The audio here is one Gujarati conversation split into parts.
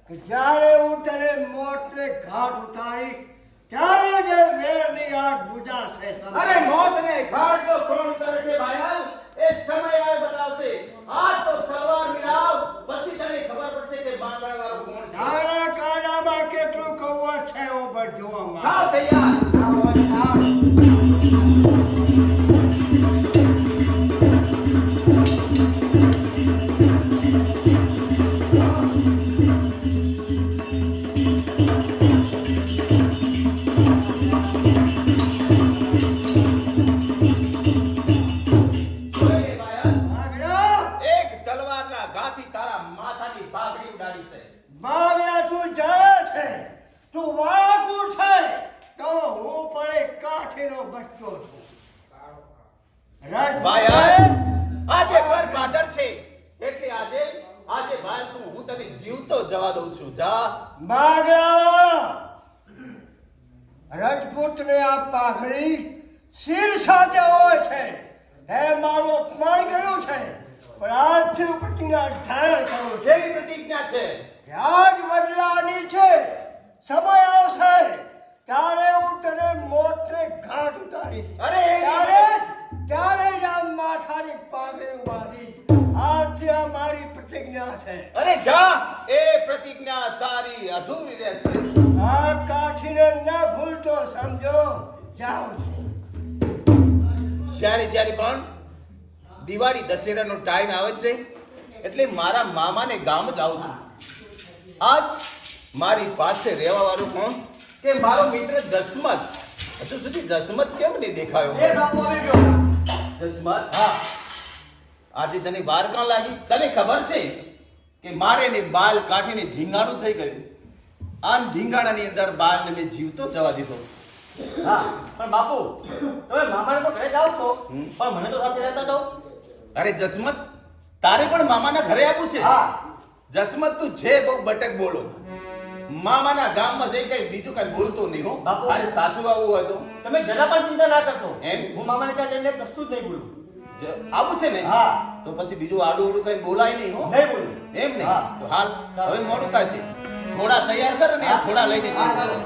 કે જ્યારે હું તને મોતને ઘાટ ઉતારીશ ત્યારે જે વેરની આગ બુઝાશે. અરે મોતને ઘાટ તો કોણ કરે છે ભાઈલાલ? એ સમય આવે બતાવશે. આ તો તલવાર મિલાવ, પછી તને ખબર પડશે કે બાંધણ વાળો કોણ છે. તારા કાનામાં કેટલું કૌવત છે એવો પણ જોવામાં. હા તૈયાર. આવો થાળ. બાગડા તું જાણે છે, તું વાળાકું છે, તો હું પણ એક કાઠીનો બચ્ચો છું. આજે પર પાટર છે એટલે આજે ભાઈ તું હું તને જીવતો જવા દઉં છું. જા બાગડા રજપૂતને આ પાઘડી શિર સાથે હોય છે. હે મારું અપમાન કર્યું છે, પણ આજથી હું પ્રતિજ્ઞા ધારણ કરું છું. કેવી પ્રતિજ્ઞા છે? આજ બદલાની છે. સમય આવશે ત્યારે હું તને મોતને ઘાટ ઉતારીશ. અરે ત્યારે જ આ માથાની પાઘડી બાંધીશ. આજથી આ મારી પ્રતિજ્ઞા છે. અરે જા, એ પ્રતિજ્ઞા તારી અધૂરી રહેશે. આ કાઠીને ન ભૂલતો સમજો. જાઓ જ્યારે પણ દિવાળી દશેરાનો ટાઈમ આવે છે એટલે મારા મામાને ગામ જ આવું છું. આજ મારી પાસે રહેવા વાળું કોણ કે મારો મિત્ર જસમત. હજુ સુધી જસમત કેમ નહીં દેખાયો? જસમત, હા, આજે તને વાર કાં લાગી? તને ખબર છે કે મારે ને બાલ કાઢીને ધીંગાણું થઈ ગયું. આમ ધીંગાણાની અંદર બાલને મેં જીવતો જવા દીધો. હા, પણ બાપુ તમે મામાને તો ઘરે જાઓ છો, પણ મને તો સાથે રહેતા જાઓ. અરે જસમત, તારે પણ મામાના ઘરે આવવું છે? હા. જસમત તું છે બહુ બટક બોલો. મામાના ગામમાં જઈ કઈ બીજું કઈ બોલતો નહીં હો. બાપુ. અરે સાચું આવું હોય તો તમે જરા પણ ચિંતા ના કરશો. એમ? હું મામાને ત્યાં જઈને કશું જ નહીં બોલું. આવું છે ને? હા. તો પછી બીજું આડું ઉડું કઈ બોલાય નહીં હો. નહીં બોલું. એમ ને? હા. તો હાલ, હવે મોડું થાય છે. ઘોડા તૈયાર કર ને ઘોડા લઈને હા, જઈએ. ચાલો.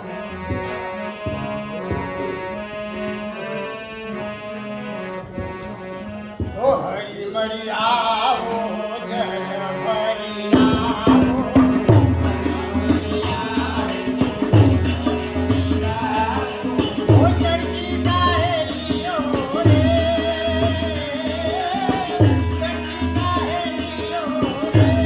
ઓ હરી મરી આવો જન ભરી આવો. ઓ ચડતી સાહેલીઓ રે, ચડતી સાહેલીઓ રે.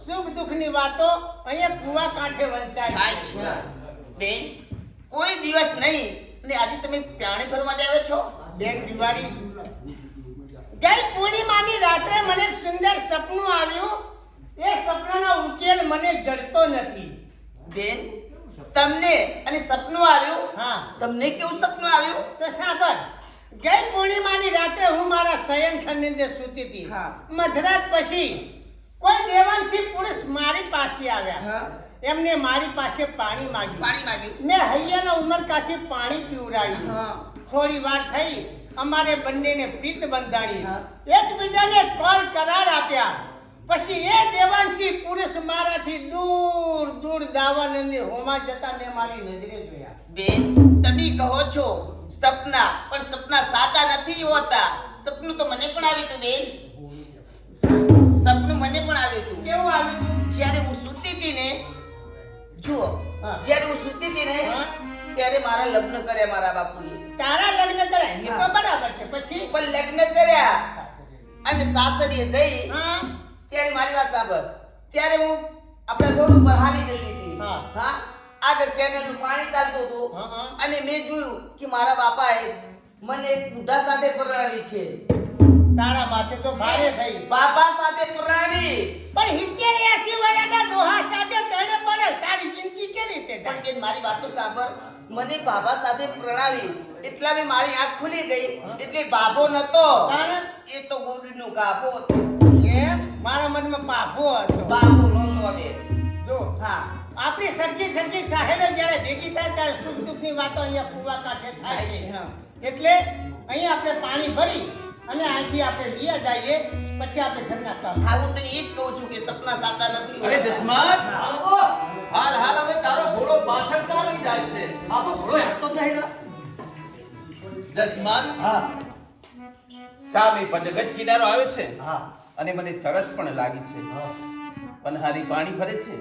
સુખ દુઃખની વાતો અહીંયા કુવા કાંઠે વંચાય છે. બેન, કોઈ દિવસ નહીં ને આજે તમે પ્રાણી ઘર માટે આવે છો? બેન દિવાળી ગઈ પૂર્ણિમાની રાત્રે મને એક સુંદર સપનું આવ્યું. એ સપનાનો ઉકેલ મને જડતો નથી. બેન તમને અને સપનું આવ્યું હા તમને કેવું સપનું આવ્યું તો સાંભળ, ગઈ પૂર્ણિમાની રાત્રે હું મારા શયનખંડની અંદર સૂતી હતી. હા. મધરાત પછી કોઈ દેવાંશી પુરુષ મારી પાસે આવ્યા. હા. એમને મારી પાસે પાણી માંગ્યું. પાણી માંગ્યું મેં હૈયાના ઉમરકાથી પાણી પીવડાવ્યું. હા. થોડી વાર થઈ અમારે બંનેને પ્રીત બંધાણી. હા. એકબીજાને કોલ કરાર આપ્યા. પછી એ દેવાંશી પુરુષ મારાથી દૂર દૂર દાવાનંદની હોમાં જતા મેં મારી નજરે જોયા. બેન તમે કહો છો સપના, પણ સપના સાચા નથી હોતા. સપનું તો મને પણ આવ્યું હતું બેન, સપનું મને પણ આવ્યું હતું. કેવું આવ્યું? જ્યારે હું સૂતી હતી ને, જુઓ હા. જ્યારે હું સૂતી હતી ને હા. ત્યારે મારા લગ્ન કર્યા મારા બાપુએ. તારા લગ્ન કરાય એ તો હા. બરાબર છે. પછી પણ લગ્ન કર્યા અને સાસરીએ જઈ હા ત્યારે મારી વાત સાંભળ, ત્યારે હું આપણે રોડ ઉપર હાલી જતી હતી. હા. હા, આગળ કેનલનું પાણી ચાલતું હતું હા, હા. અને મેં જોયું કે મારા બાપાએ મને એક બુઢા સાથે પરણાવી છે. તારા માથે તો ભારે થઈ. બાપા સાથે પરણાવી. પણ 70-80 વર્ષના ડોહા સાથે તને પડે તારી જિંદગી કેવી રીતે પણ જાય? કે મારી વાત તો સાંભળ, મને બાબા સાથે પરણાવી એટલા મેં મારી આંખ ખુલી ગઈ. એટલે બાબો નતો, તારે? એ તો ગોદડીનો ગાભો હતો. એમ મારા મનમાં પાપો હતો. બાબો નતો હવે. જો હા, આપણી સરખી સાહેબે જ્યારે ભેગી થાય ત્યારે સુખ દુઃખની વાતો અહીંયા કુવા કાંઠે થાય થાય છે, છે. હા. એટલે અહીં આપણે પાણી ભરી અને અહીંથી આપણે લીયા જઈએ, પછી આપણે ઘરના કામ. હા, હું તને એ જ કહું છું કે સપના સાચા નથી અરે હોતા. જજમાન હા. હાલ હાલ હવે તારો ઘોડો પાછળ ચાલી જાય છે. બાપુ ઘોડો હેઠતો જ નહીં ને. જજમાન હા સામે પંડગઢ કિનારો આવે છે હા અને મને તરસ પણ લાગી છે. હા. પનહારી પાણી ભરે છે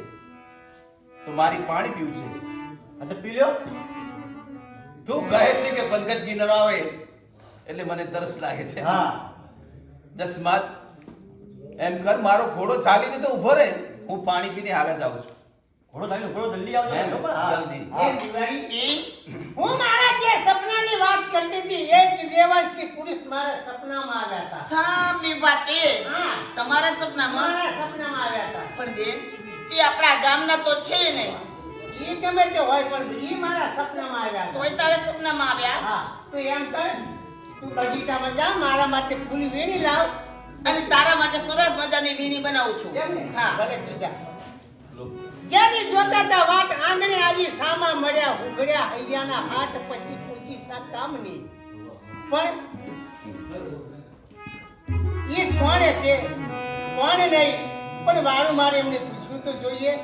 તો મારી પાણી પીવું છે. આ તો પી લ્યો. તું કહે છે કે પંડગઢ કિનારો આવે એટલે મને તરસ લાગે છે. હા જસમાત એમ કર, મારો ઘોડો ચાલીને તો ઊભો રહે, હું પાણી પીને હાલ જ આવું છું. ઘોડો ચાલ્યો, ઘોડો જલ્દી આવજો. હે? બરોબર? હા. જલ્દી. એ દિવાળી હું મારા જે સપનાની વાત કરતી હતી એ જ દેવાંશી પુરુષ મારા સપનામાં આવ્યા હતા. સામી વાત એ હા. તમારા સપનામાં. મારા સપનામાં આવ્યા હતા. પણ બેન તે આપણા ગામના તો છે ને, ઈ ગમે તે હોય પણ ઈ મારા સપનામાં આવ્યા હતા. તોય તારા સપનામાં આવ્યા. હા તું એમ કર, તું બગીચામાં જા, મારા માટે ફૂલી વેણી લાવ. અને તારા માટે સરસ મજાની વીણી બનાવું છું. એમ ને? હા. ભલે તું જા. જેની જોતા તા વાટ આંગણે આવી, સામા મળ્યા ઉઘડ્યા હૈયાના હાટ, પછી ઊંચી સા કામની. પણ ઈ કોણે છે કોણ નહીં, પણ વાળું મારે એમને પૂછવું તો જોઈએ.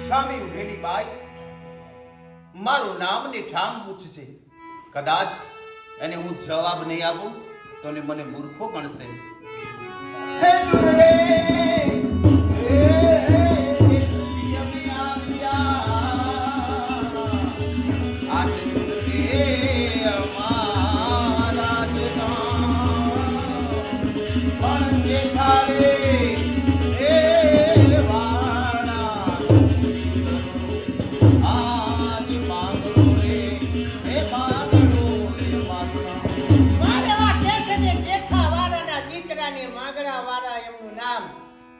સામે ઉભેલી બાઈ મારું નામ ને ઠામ પૂછશે. કદાચ એને હું જવાબ નહીં આપું તો ને મને મૂર્ખો ગણશે. હે દુરે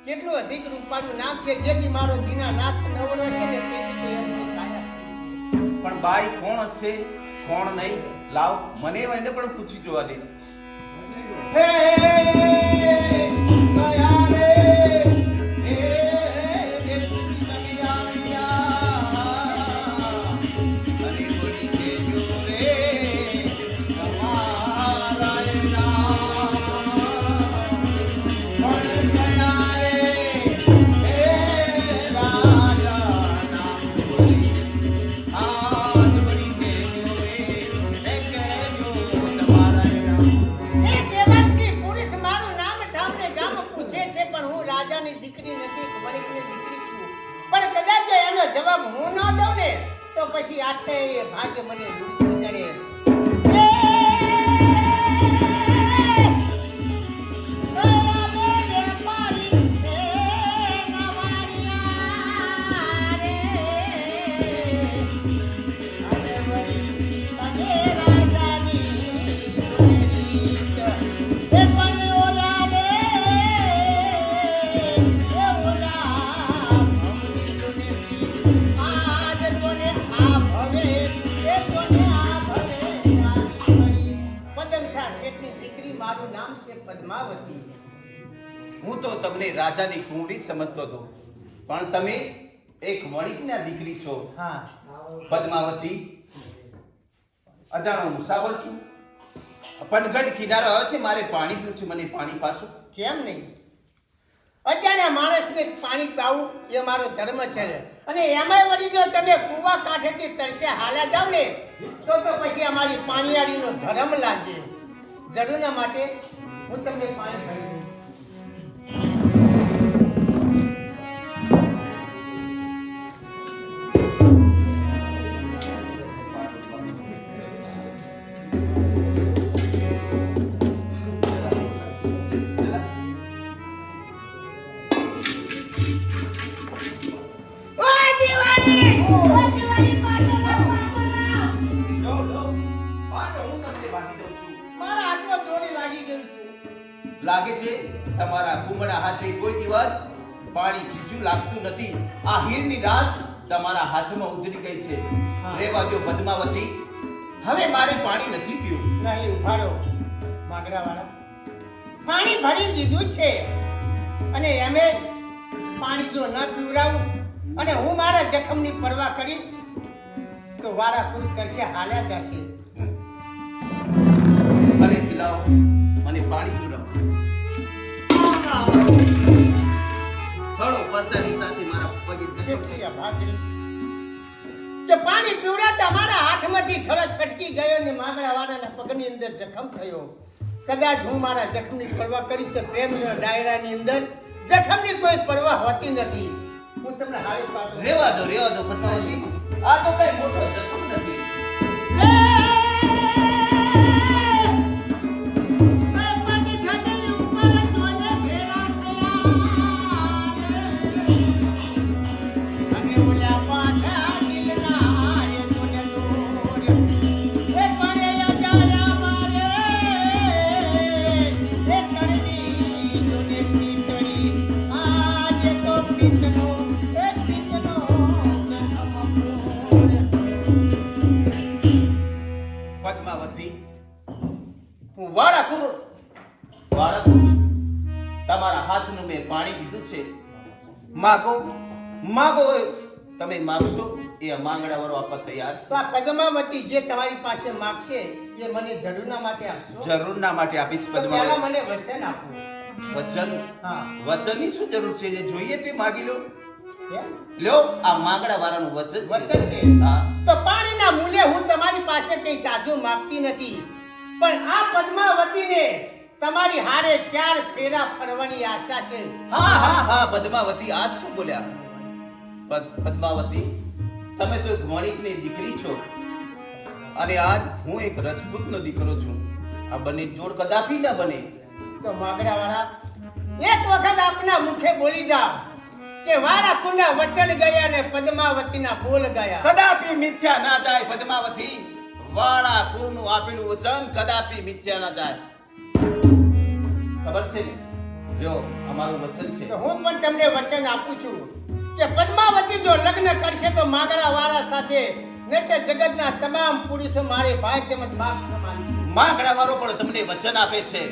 કેટલું અધિક રૂપાનું નામ છે, જેથી મારો દીનાનાથ નવરો છે ને તેથી તો એમની કાયા. પણ બાઈ કોણ હશે કોણ નહીં, લાવ મને એને પણ પૂછી જોવા દે. હે કયા રે હે હે કયા અને બોલી કેજો રે તમારા નામ. પણ કયા રે હે રાજા નામ બોલી આજ બોલી કેજો રે એ કેજો તમારા નામ. એ દેવાંશી પુરુષ મારું સાચાની દીકરી નથી, વણિકની દીકરી છું. પણ કદાચ જો એનો જવાબ હું ન દઉં ને તો પછી આઠે એ ભાગ્ય મને લૂંટી જણે. મારું નામ છે પદ્માવતી. હું તો તમને રાજાની કુંવરી જ સમજતો હતો, પણ તમે એક વણિકના દીકરી છો. હા, પદ્માવતી, અજાણો મુસાફર છું. પનગઢ કિનારો આવ્યો છે, મારે પાણી પીવું છે, મને પાણી પાછું. કેમ નહીં? અજાણ્યા માણસને પાણી પાવું એ મારો ધર્મ છે. અને એમાંય વળી જો તમે કૂવા કાંઠેથી તરસે હાલ્યા જાવ ને તો પછી અમારી પાણીયાળીનો ધર્મ લાગે. જરૂરના માટે હું તમને પાણી ભરી દઉં. મારા હાથમાં દોરી લાગી ગઈ છે. લાગે છે તમારા કુમળા હાથે કોઈ દિવસ પાણી ખીચું લાગતું નથી. આ હીરની રાસ તમારા હાથમાં ઉતરી ગઈ છે. હા. રેવા દો પદ્માવતી, હવે મારે પાણી નથી પીવું. નહીં, ઉભાડો માગરાવાળા. પાણી ભરી દીધું છે અને એમે પાણી જો ન પીવડાવું અને હું મારા જખમની પરવા કરીશ તો વાળા પુરુષ કરશે હાલ્યા જશે. ભલે ખીલાઓ, મને પાણી પીવડાવો. હળો પડતાની સાથે મારા પગે જખમ કેટલી ભાગડી કે પાણી પીવડાતા મારા હાથમાંથી ખરો છટકી ગયો ને માગરાવાળાના પગની અંદર જખમ થયો. કદાચ હું મારા જખમની પરવા કરીશ તો પ્રેમના ડાયરાની અંદર જખમની કોઈ પરવા હોતી નથી. હું તમને હારી પાડું. રેવા દો પદ્માવતી, આ તો કઈ મોટો જખમ નથી. પદ્માવતી, હું વાળા કુરુડ છું. તમારા હાથનું મેં પાણી પીધું છે. માગો તમે માગશો એ માંગડા વાળો આપવા તૈયાર તો આ પદ્માવતી જે તમારી પાસે માગશે એ મને જરૂરના માટે આપશો? છે. જરૂરના માટે આપીશ તો પહેલા પદ્માવતી. મને વચન આપો. વચન? હા. વચનની શું જરૂર છે? જે જોઈએ તે માગી લો. કેમ? લ્યો, આ માંગડા વાળાનું વચન વચન છે. હા. તો પાણીના મૂલ્યે હું તમારી પાસે કઈ ચાજુ માંગતી નથી, પણ આ પદ્માવતીને તમારી હારે 4 ફેરા ફરવાની આશા છે. હા પદ્માવતી, આજ શું બોલ્યા? પદ્માવતી, તમે તો એક વણિકની દીકરી છો અને આજ હું એક રજપૂતનો દીકરો છું. આ બંને જોડ કદાપી ના બને. તો માગડાવાળા, એક વખત આપના મુખે બોલી જાઓ કે વાળા કુંડા વચન ગયા ને પદ્માવતીના બોલ ગયા. કદાપી મિથ્યા ના જાય પદ્માવતી. વાળા કુળનું આપેલું વચન કદાપી મિથ્યા ના જાય. ખબર છે ને? લ્યો, અમારું વચન છે. તો હું પણ તમને વચન આપું છું કે પદ્માવતી જો લગ્ન કરશે તો માગડાવાળા સાથે નહીં તો જગતના તમામ પુરુષો મારે ભાઈ તેમજ બાપ સમાન છે. માંગડા વાળો પણ તમને વચન આપે છે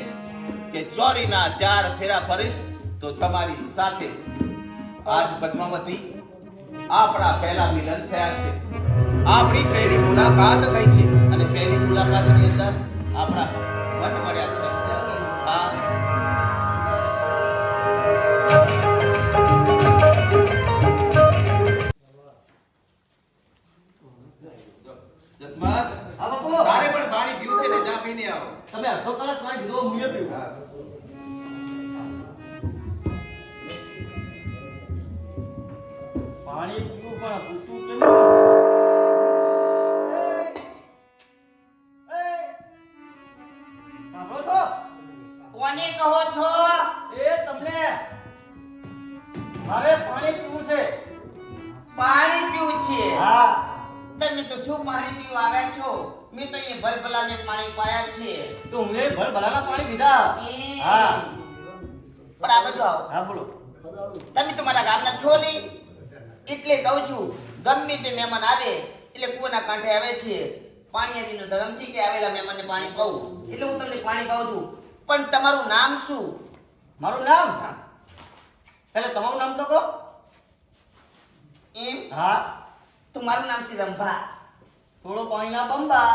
કે ચોરીના 4 ફેરા ફરીશ તો તમારી સાથે. આજ પદ્માવતી, આપણા પહેલા મિલન થયા છે. આપણી પહેલી મુલાકાત થઈ છે અને પહેલી મુલાકાતની અંદર આપણા મન મળ્યા છે. હા, જસમત, હા બાપુ. તારે પણ પાણી પીવું છે ને? જા પીને આવો. તમે અડધો કલાક પાણી પીધો, હું એ પીવું. પાણી પીવું પણ પૂછું કેમ સાંભળો છો કોને કહો છો? એ તમને મારે પાણી પીવું છે. પાણી પીવું છે? હા તમે તો શું પાણી પીવા આવ્યા છો? મેં તો એ ભલભલાને પાણી પાયા છે. તો હું એ ભલભલાના પાણી પીધા. એ. હા પણ આ બધું આવો. હા બોલો. તમે તો મારા ગામના છો નહીં, એટલે કહું છું ગમે તે મહેમાન આવે એટલે કૂવાના કાંઠે આવે છે. પાણીયારીનો ધર્મ છે કે આવેલા મહેમાનને પાણી પાવું, એટલે હું તમને પાણી પાઉં છું. પણ તમારું નામ શું? મારું નામ એટલે તમારું નામ તો કહો. એમ? હા તો મારું નામ છે રંભા. થોડો પાણીના બંબા.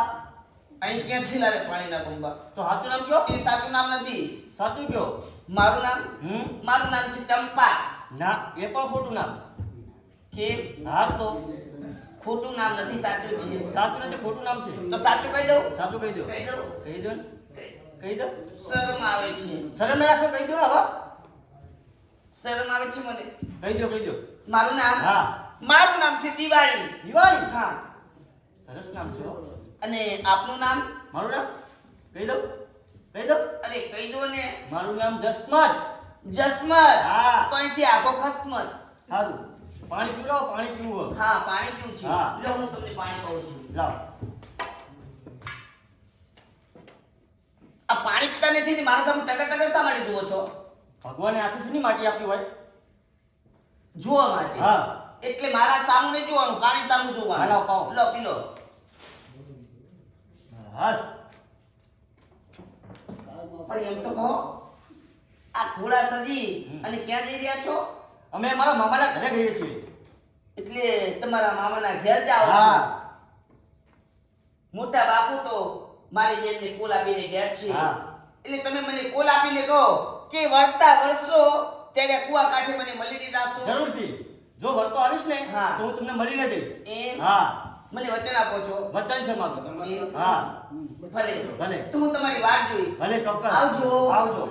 અહીં ક્યાંથી લાવે પાણીના બંબા? તો સાચું નામ કયો. એ સાચું નામ નથી. સાચું કયો. મારું નામ મારું નામ છે ચંપા. ના એ પણ ખોટું નામ. કે હા તો ખોટું નામ નથી, સાચું છે. સાચું નથી, ખોટું નામ છે. તો સાચું કહી દઉં? સાચું કહી દો. કહી દઉં? કહી દો ને. કહી દો. શરમ આવે છે. શરમ રાખો, કહી દો હવે. શરમ આવે છે મને. કહી દો કહી દો. મારું નામ હા મારું નામ છે દિવાળી. દિવાળી. હા. સરસ નામ છે હો. અને આપનું નામ? મારું નામ કહી દો. કહી દો. અરે કહી દો ને. મારું નામ જસમત. જસમત. હા. તો અહીંથી આગો ખસમત. સારું પાણી પીવડાવો. પાણી પીવું. હા પાણી પીવું છે. હા. લો હું તમને પાણી પાઉં છું. લાવ. આ પાણી પીતા નથી ને મારા સામે ટકા ટકા શા માટે જુઓ છો? ભગવાને આખી શેની માટી આપી હોય? જોવા માટે. હા. એટલે મારા સામું નહીં જોવાનું, પાણી સામું હા, જોવાનું. લાવ, પાઉં. લો પી લો. હાસ. પણ એમ તો કહો, આ ઘોડા સજી અને ક્યાં જઈ રહ્યા છો? અમે મારા મામાના ઘરે ગઈએ છીએ. એટલે તમારા મામાના ઘેર જાઓ છો? હા. મોટા બાપુ તો મારી બેનને કોલ આપીને ગયા છે. હા. એટલે તમે મને કોલ આપીને કહો કે વળતા વળશો ત્યારે કુવા કાંઠે મને મળી લીધા છો. જરૂરથી. જો વળતો આવીશ ને હા. તો હું તમને મળીને જઈશ. એમ? હા મને વચન આપો છો? વતન છે મારું. એમ? હા ભલે ભલે. તો હું તમારી વાટ જોઈશ. ભલે ચોક્કસ. આવજો. આવજો.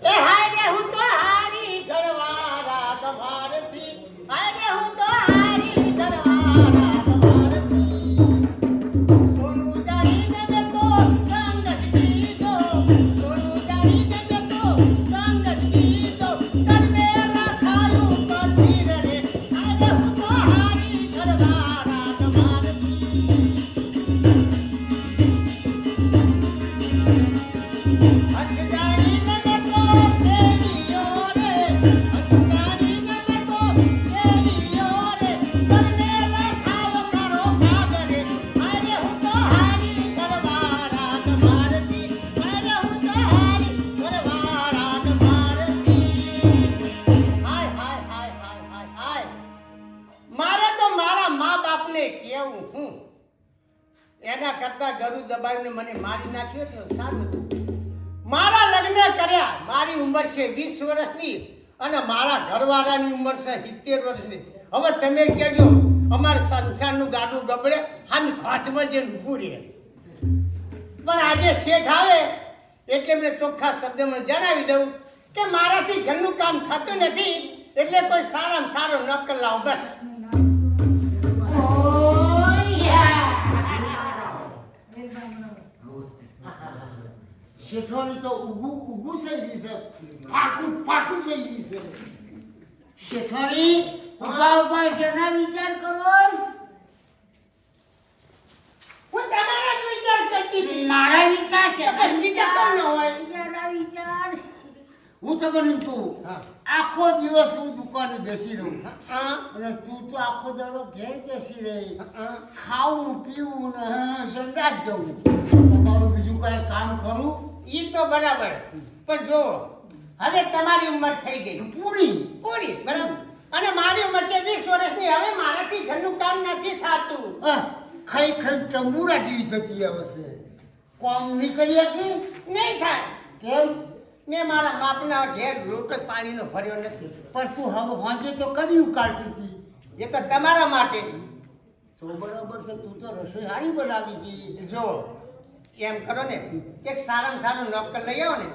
એ હાય રે હું તો હારી ઘરવાળા તમારથી. હાય રે હું તો હારી ઘરવાળા તમારથી. સોનું જાણીને મેં તો સંગ દીધો. સોનું જાણીને મેં તો સંગ દીધો. તને રખાયું પથીર રે. હાય રે હું તો હારી ઘરવાળા તમારથી. અંધારીને મેં તો સેવીઓ રે. અંધારીને મેં તો સેવીઓ રે. તને લખાયો તારો ભાગ રે. હાય રે હું તો હારી ઘરવાળા તમારથી. હાય રે હું તો હારી ઘરવાળા તમારથી. હાય હાય હાય હાય હાય હાય. મારે તો મારા મા બાપને કેવું હું એના કરતા ગળું દબાવીને મને મારી નાખ્યો તો સારું હતું. મારા લગ્ન કર્યા, મારી ઉંમર છે 20 વર્ષની અને મારા ઘરવાળાની ઉંમર છે 70 વર્ષની. હવે તમે કહેજો અમારા સંસારનું ગાડું ગબડે આમ ઘાટમાં જઈને ઊભું રહે. પણ આજે શેઠ આવે એટલે મેં ચોખ્ખા શબ્દમાં જણાવી દઉં કે મારાથી ઘરનું કામ થતું નથી, એટલે કોઈ સારામાં સારો નોકર લાવો બસ. શેઠોની તો ઊભું ઊભું થઈ ગઈ છે, ફાટું ફાટું થઈ ગઈ છે. શેઠોની ઉભા ઉભા શેના વિચાર કરો છો? હું તમારા જ વિચાર કરતી હતી. મારા વિચાર છે તો પછી બીજા કોણ ન હોય? મારા વિચાર હું તો બની તું હા. આખો દિવસ હું દુકાને બેસી રહું હા અને તું તો આખો દાડો ઘેર બેસી રહી, હા. ખાવું પીવું ને સંડાસ જવું. તમારું બીજું કઈ કામ કરું? ઈ તો બરાબર, પણ જો હવે તમારી ઉંમર થઈ ગઈ પૂરી પૂરી બરાબર, અને મારી ઉંમર છે 20 વર્ષની. હવે મારાથી ઘરનું કામ નથી થતું. ખાઈ ખાઈ ટંબુરા જેવી સતી આવે છે. કોમ નહીં કરી હતી નહીં થાય. કેમ? મેં મારા બાપના ઘેર લોટો પાણીનો ભર્યો નથી. પણ તું હવે વાંચે તો કદી ઉકાળતી હતી. એ તો તમારા માટે. તો બરાબર છે, તું તો રસોઈ સારી બનાવી છે. જો એમ કરો ને, એક સારામાં સારું નોકર લઈ આવો ને,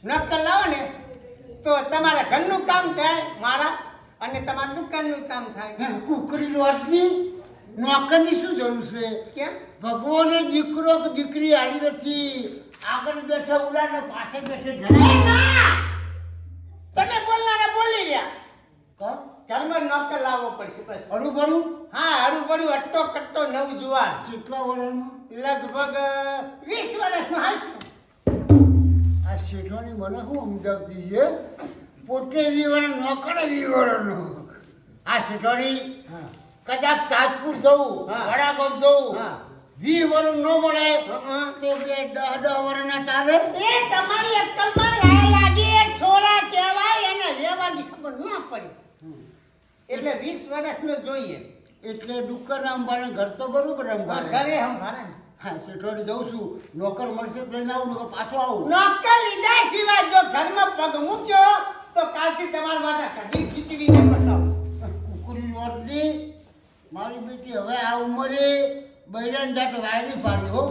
નોકર લાવો ને તો તમારા ઘરનું કામ થાય મારા, અને તમારા દુકાનનું કામ થાય. કુકરી રોટની નોકરની શું જરૂર છે? કેમ? ભગવાને દીકરો કે દીકરી આવી નથી. આગળ બેઠા ઉડા ને પાસે બેઠે એ ઢળે. ના! તમે બોલનારા બોલી રહ્યા. કા? ઘરમાં નોકર લાવવો પડશે બસ. હરું ભરું? હા, હારું પડ્યું. અટ્ટો કટ્ટો નવ જુવાન, કેટલા વર્ષનું? લગભગ 20 વર્ષનો હશે. આ શેઠોની મને શું સમજાવતી છે? પોતે વિવરણ નોકરે વિવરણનો. આ શેઠોની કદાચ તાજપુર જવું, હા. વડાગામ જવું, હા. 20 વર્ષ ન મળે હા. તો બે 10 વર્ષના ચાલે. એ તમારી અક્કલમાં રાહ લાગી. એ છોરા કહેવાય, એને વ્યવહારની ખબર ન પડી. એટલે 20 વર્ષનો જોઈએ. એટલે દુકાન અંબાને ઘર તો બરોબર અંબાને. ઘરે સંભાળે ને. હા, શેઠોડી જઉં છું. નોકર મળશે તો લઈને આવું, નોકર પાછો આવું. નોકર લીધા સિવાય જો ઘરમાં પગ મૂક્યો તો કાલથી તમારા માટે કઢી ખીચડીને બતાવો. કુકરી રોટલી મારી બેટી હવે આ ઉંમરે બૈરાન જાત વાયરી પાડી હો.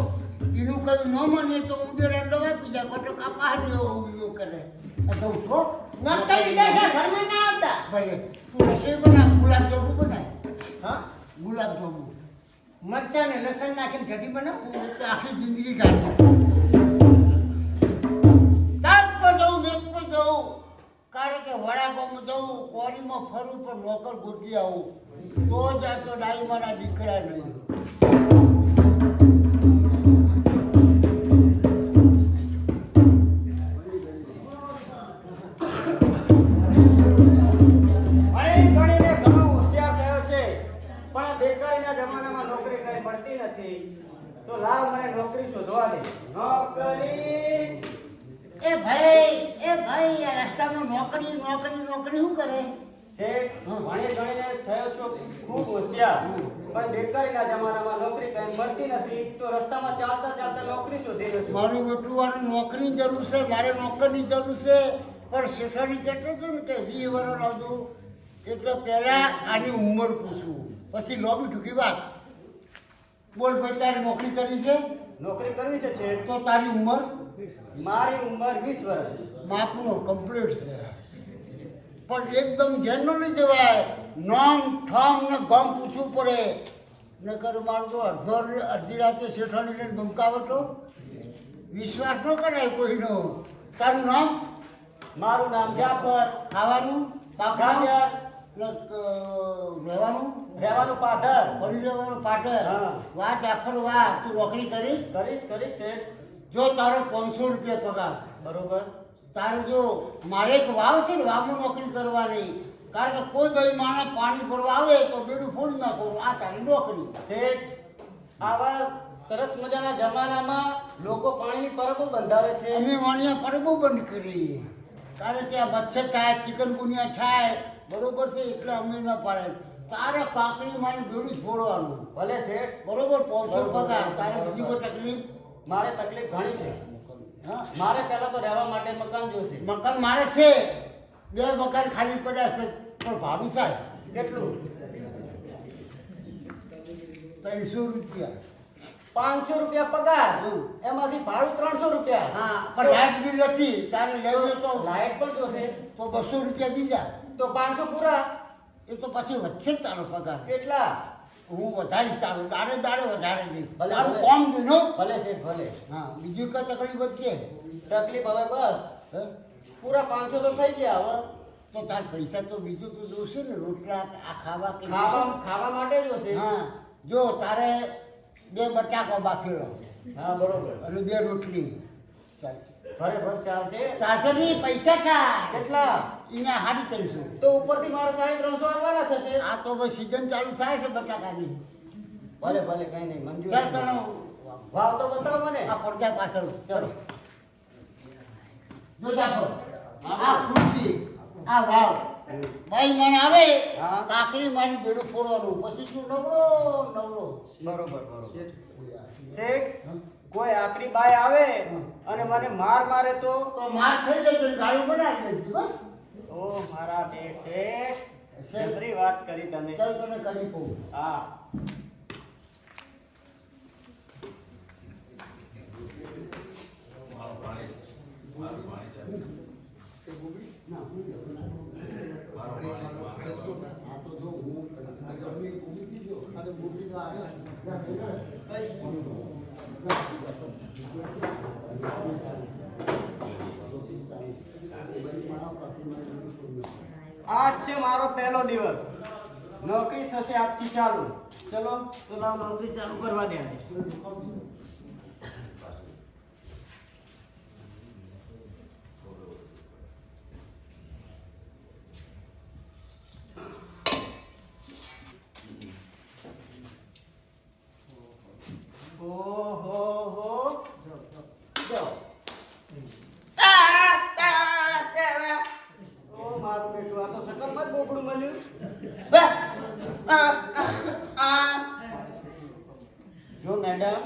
એનું કયું ન મને તો ઉદેડા દવા પીધા કોટો કાપા એવું કરે. આ જઉં છું હો. નોકર લીધા છે ઘરમાં ના આવતા. ભાઈ તું રસોઈ બના, ગુલાબ જાંબુ બનાય. હા, ગુલાબ જાંબુ મરચાં ને લસણ નાખીને કઢી બનાવો. હું તો આખી જિંદગી કાઢી. તાજ પર જવું, મેઘ પર જવું, કારણ કે વડાગામમાં જવું, કોરીમાં ફરવું, પણ નોકર ગોતી આવું તો જ આ તો ડાઈ મારા દીકરા નહીં. ભણી ગણીને ઘણો હોશિયાર થયો છે, પણ બેકારીના જમાનામાં નોકરી કઈ મળતી નથી. તો લાવ મને નોકરી શોધવા દે. નોકરી એ ભાઈ આ રસ્તામાં નોકરી નોકરી નોકરી શું કરે? છે, ભણી ગણીને થયો છો ખૂબ હોશિયાર, પણ બેકારીના જમાનામાં નોકરી કઈ મળતી નથી. તો રસ્તામાં ચાલતા ચાલતા નોકરી શોધી રહ્યો છું. મારું બેટું આને નોકરીની જરૂર છે, મારે નોકરની જરૂર છે. પણ શેઠાણી કહેતો હતો ને કે 20 વર્ષ આવજો, એટલે પહેલા આની ઉંમર પૂછવું, પછી લોબી ઢૂકી વાત. બોલ ભાઈ, તારી નોકરી કરી છે? નોકરી કરવી છે છેઠ. તો તારી ઉંમર? મારી ઉંમર 20 વર્ષ. માપનો કમ્પ્લીટ છે. પણ એકદમ ધ્યાન ન લઈ જવાય. નામ ઠામ ને ગામ પૂછવું પડે. નકર મારું તો અડધી રાતે શેઠાણી લઈને ધમકાવતો. વિશ્વાસ ન કરાય કોઈનો. તારું નામ? મારું નામ જાફર. ખાવાનું? ગાજર. રહેવાનું? રહેવાનું પાટણ. પડી રહેવાનું પાટણ. હા. વાહ જાફર વાહ, તું નોકરી કરી? કરીશ શેઠ. જો તારો 500 રૂપિયા પગાર. બરોબર. તારે જો મારે એક વાવ છે ને, વાવમાં નોકરી કરવાની. કારણ કે કોઈ ભાઈ માણસ પાણી ભરવા આવે તો બેડું ફોડી નાખો. આ તારી નોકરી. શેઠ, આવા સરસ મજાના જમાનામાં લોકો પાણીની પરબો બંધાવે છે. અમે વાણિયા પરબો બંધ કરી. કારણ કે આ મચ્છર થાય, ચિકનગુનિયા થાય, બરોબર છે, એટલે અમે ન પાડે. તારે કાંકરી મારી બેડું જ ફોડવાનું. ભલે શેઠ. બરોબર, 500 પગાર. તારે બીજી કોઈ તકલીફ? મારે તકલીફ ઘણી છે. હા, મારે પહેલા તો રહેવા માટે મકાન જોશે. મકાન મારે છે. 2 મકાન ખાલી પડ્યા છે, પણ ભાડું સાહેબ કેટલું? 300 રૂપિયા. 500 રૂપિયા પગાર. હમ. એમાંથી ભાડું 300 રૂપિયા. હા, પણ લાઇટ બિલ નથી. તારે લેવું તો લાઈટ પણ જોશે. 200 રૂપિયા બીજા. તો 500 પૂરા. એ તો પછી વચ્ચે જ ચાલો પગાર. કેટલા? હું વધારીશ, ચાલુ દાડે દાડે વધારે દઈશ. ભલે, તારું ભલે. કોમ જોઈનો. ભલે શેઠ ભલે. હા, બીજું કઈ તકલીફ જ કે? તકલીફ હવે બસ હે? પૂરા 500 તો થઈ ગયા. હવે તો તાર પૈસા તો બીજું તો જોશે ને, રોટલા આ ખાવા કે ખાવા માટે જોશે. હા, જો તારે 2 બટાકો બાફેલો હા બરોબર. અને 2 રોટલી ચાલશે. બરાબર ચાલશે. 400 ની પૈસા થાય. કેટલા? એના 350. તો ઉપરથી મારે 350 આવવાના થશે. આ તો બસ સીઝન ચાલુ થાય છે બટાકાની. ભલે ભલે કઈ નહીં મંજૂર. ચાલ તને ભાવ તો બતાવો મને. આ પડદા પાછળ ચલો. જો જાફર, આ ખુરશી, આ વાવ, ભાઈ મને આવે હા. કાકરી મારી બેડું ફોડવાનું, પછી તું નવરો નવરો. બરોબર બરોબર. શેઠ, કોઈ આખરી બાઈ આવે અને મને માર મારે તો માર થઈ જાય તો ગાડી બનાવી દેજે બસ. ઓ મારા બેટે જબરી વાત કરી તમે. ચાલ તને કરી કહું. હા આજ છે મારો પહેલો દિવસ. નોકરી થશે આજથી ચાલુ. ચલો તો લાવ નોકરી ચાલુ કરવા દે. ઓહો જાઓ. ઓ મારું બેટું, આ તો સકરમાં જ બોબડું મળ્યું. જો મેડમ,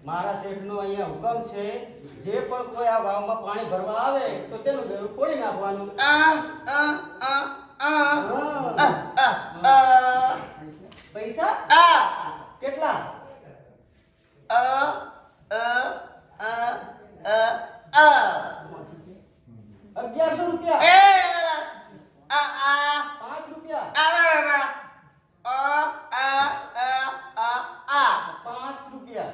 મારા શેઠનો અહીંયા હુકમ છે, જે પણ કોઈ આ વાવમાં પાણી ભરવા આવે તો તેનું બેરું ફોડી નાખવાનું. પૈસા કેટલા? 1100 રૂપિયા. 5 રૂપિયા. 5 રૂપિયા. 50 રૂપિયા.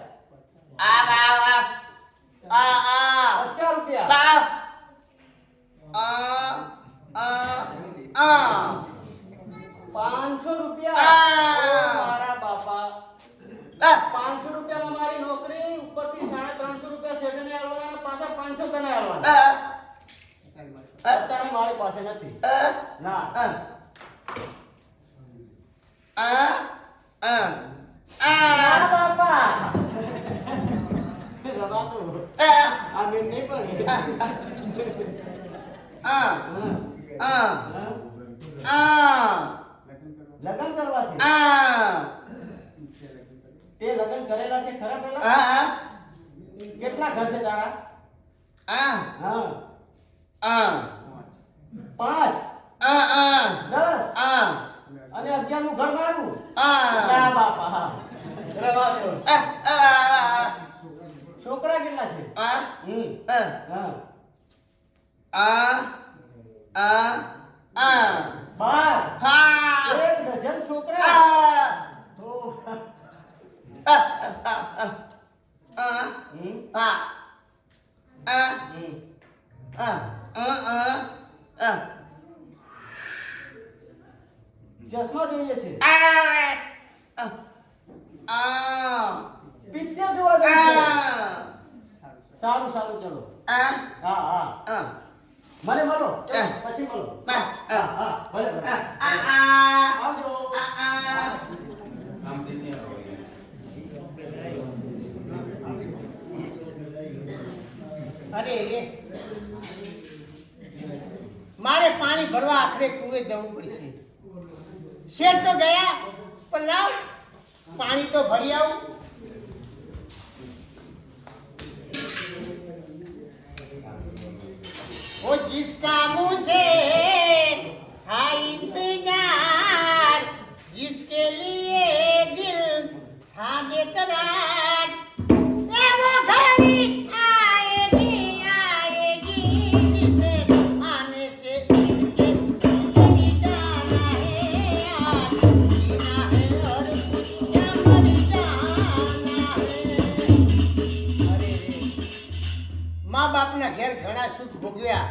500 રૂપિયા. ઓ મારા બાપા, 500 રૂપિયામાં મારી નોકરી, ઉપરથી 350 રૂપિયા શેઠને આલવાના, પાછા 500 તને આલવાના. અત્યારે મારી પાસે નથી. ના. ના બાપા. રવાતું. આ મેં નહીં પડી. લગન કરવા છે. તે લગન કરેલા છે ખરા પેલા? કેટલા ઘર છે તારા? હા. 5 10 અને 11 નું ઘર મારું. ના બાપા. રવાતું. છોકરા કેટલા છે? હા. 12. 1 ડઝન છોકરા. ચશ્મા જોઈએ છે. પિક્ચર જોવા જોઈએ છે. સારું સારું ચલો. હા. મને મળો. ચલો, પછી મળો. હા ભલે ભલે. આવજો. અરે મારે પાણી ભરવા આખરે કુએ જવું પડશે. શેઠ તો ગયા, પણ લાવ પાણી તો ભરી આવું. वो जिसका मुझे था इंतजार, जिसके लिए दिल था बेकरार, वो घड़ी आएगी आएगी जिसे आने से नहीं जाना है यार, जीना है और क्या मर जाना है. अरे माँ बापना ઘેર ઘણા સુખ ભોગવ્યા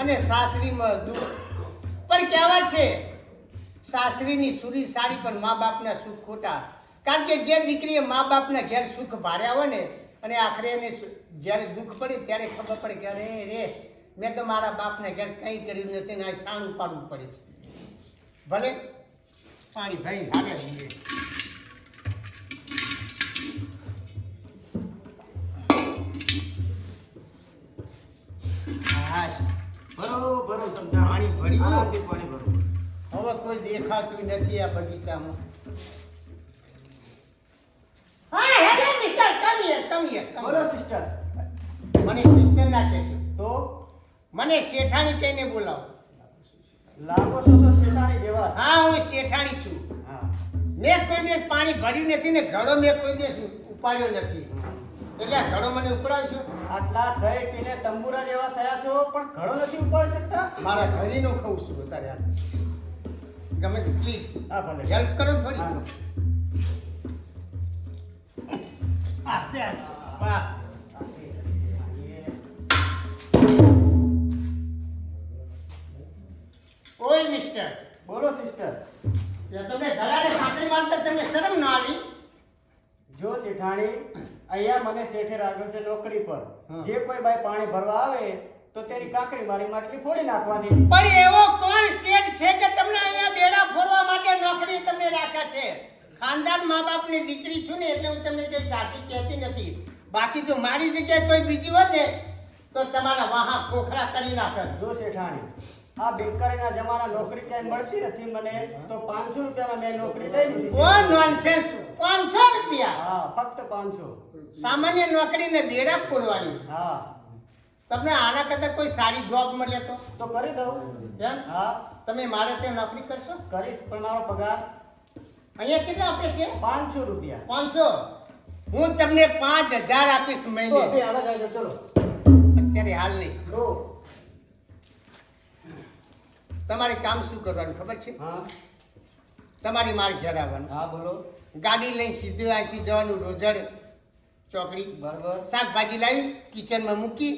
અને સાસરીમાં દુઃખ, પણ કહેવાય છે સાસરીની સુરી સારી પણ મા બાપના સુખ ખોટા. કારણ કે જે દીકરીએ મા બાપના ઘેર સુખ ભાર્યા હોય ને અને આખરે એને જ્યારે દુઃખ પડે ત્યારે ખબર પડે કે અરે રે મેં તો મારા બાપના ઘેર કંઈ કર્યું નથી ને આ સાણું પાડવું પડે છે. ભલે પાણી ભાઈ હાલે દઈએ. બરોબર સમજા. પાણી ભર્યું. આરામથી પાણી ભરો. હવે કોઈ દેખાતું નથી આ બગીચામાં. હા હેલો મિસ્ટર, કમ હિયર. બોલો સિસ્ટર. મને સિસ્ટર ના કહેશો, તો મને શેઠાણી કહીને બોલાવો. લાગો છો તો શેઠાણી જેવા. હા, હું શેઠાણી છું. હા. મેં કોઈ દિવસ પાણી ભર્યું નથી ને ઘડો મેં કોઈ દિવસ ઉપાડ્યો નથી, એટલે આ ઘડો મને ઉપડાવશો? આટલા ખાઈ પીને તંબુરા જેવા થયા છો પણ ઘડો નથી ઉપાડી શકતા. મારા ઘડીનું ખાઉં છું અત્યારે હાલ. ગમે તે પ્લીઝ હા ભલે. હેલ્પ કરો થોડી. હા. આસ્તે આસ્તે. વાહ. ઓય મિસ્ટર, બોલો સિસ્ટર. તમે ગળાને સાંકળી મારતા તમને શરમ ના આવી? જો શેઠાણી, અહીંયા મને શેઠે રાખ્યો છે નોકરી પર. હા. જે કોઈ બાઈ પાણી ભરવા આવે તો તેની કાંકરી મારી માટલી ફોડી નાખવાની. પણ એવો કોણ શેઠ છે કે તમને અહીંયા બેડા ફોડવા માટે નોકરી તમને રાખ્યા છે? ખાનદાન મા બાપની દીકરી છું ને એટલે હું તમને કઈ સાચું કહેતી નથી. બાકી જો મારી જગ્યાએ કોઈ બીજી હોત ને તો તમારા વાહા ખોખરા કરી નાખત. જો શેઠાણી, આ બેકારીના જમાના નોકરી ક્યાંય મળતી નથી મને, તો 500 રૂપિયામાં મેં નોકરી લઈ લીધી ઓ છે. નોનસેન્સ! 500 રૂપિયા? હા, ફક્ત 500. સામાન્ય નોકરીને બેડા ફોડવાની? હા, તમને આના કરતા કોઈ સારી જોબ મળે તો કરી દઉં. એમ? હા, તમે મારે ત્યાં નોકરી કરશો? કરીશ, પણ મારો પગાર અહીંયા કેટલા આપે છે? 500 રૂપિયા. 500? હું તમને 5000 આપીશ તો મહિને. બે હાલો જાય ચલો. અત્યારે હાલ નહીં. લો. તમારે કામ શું કરવાનું ખબર છે? હા. તમારી માર ઘેર આવવાનું, હા, બોલો. ગાડી લઈને સીધું અહીંથી જવાનું રોજડ ચોકડી, બરાબર. શાકભાજી લાવી કિચનમાં મૂકી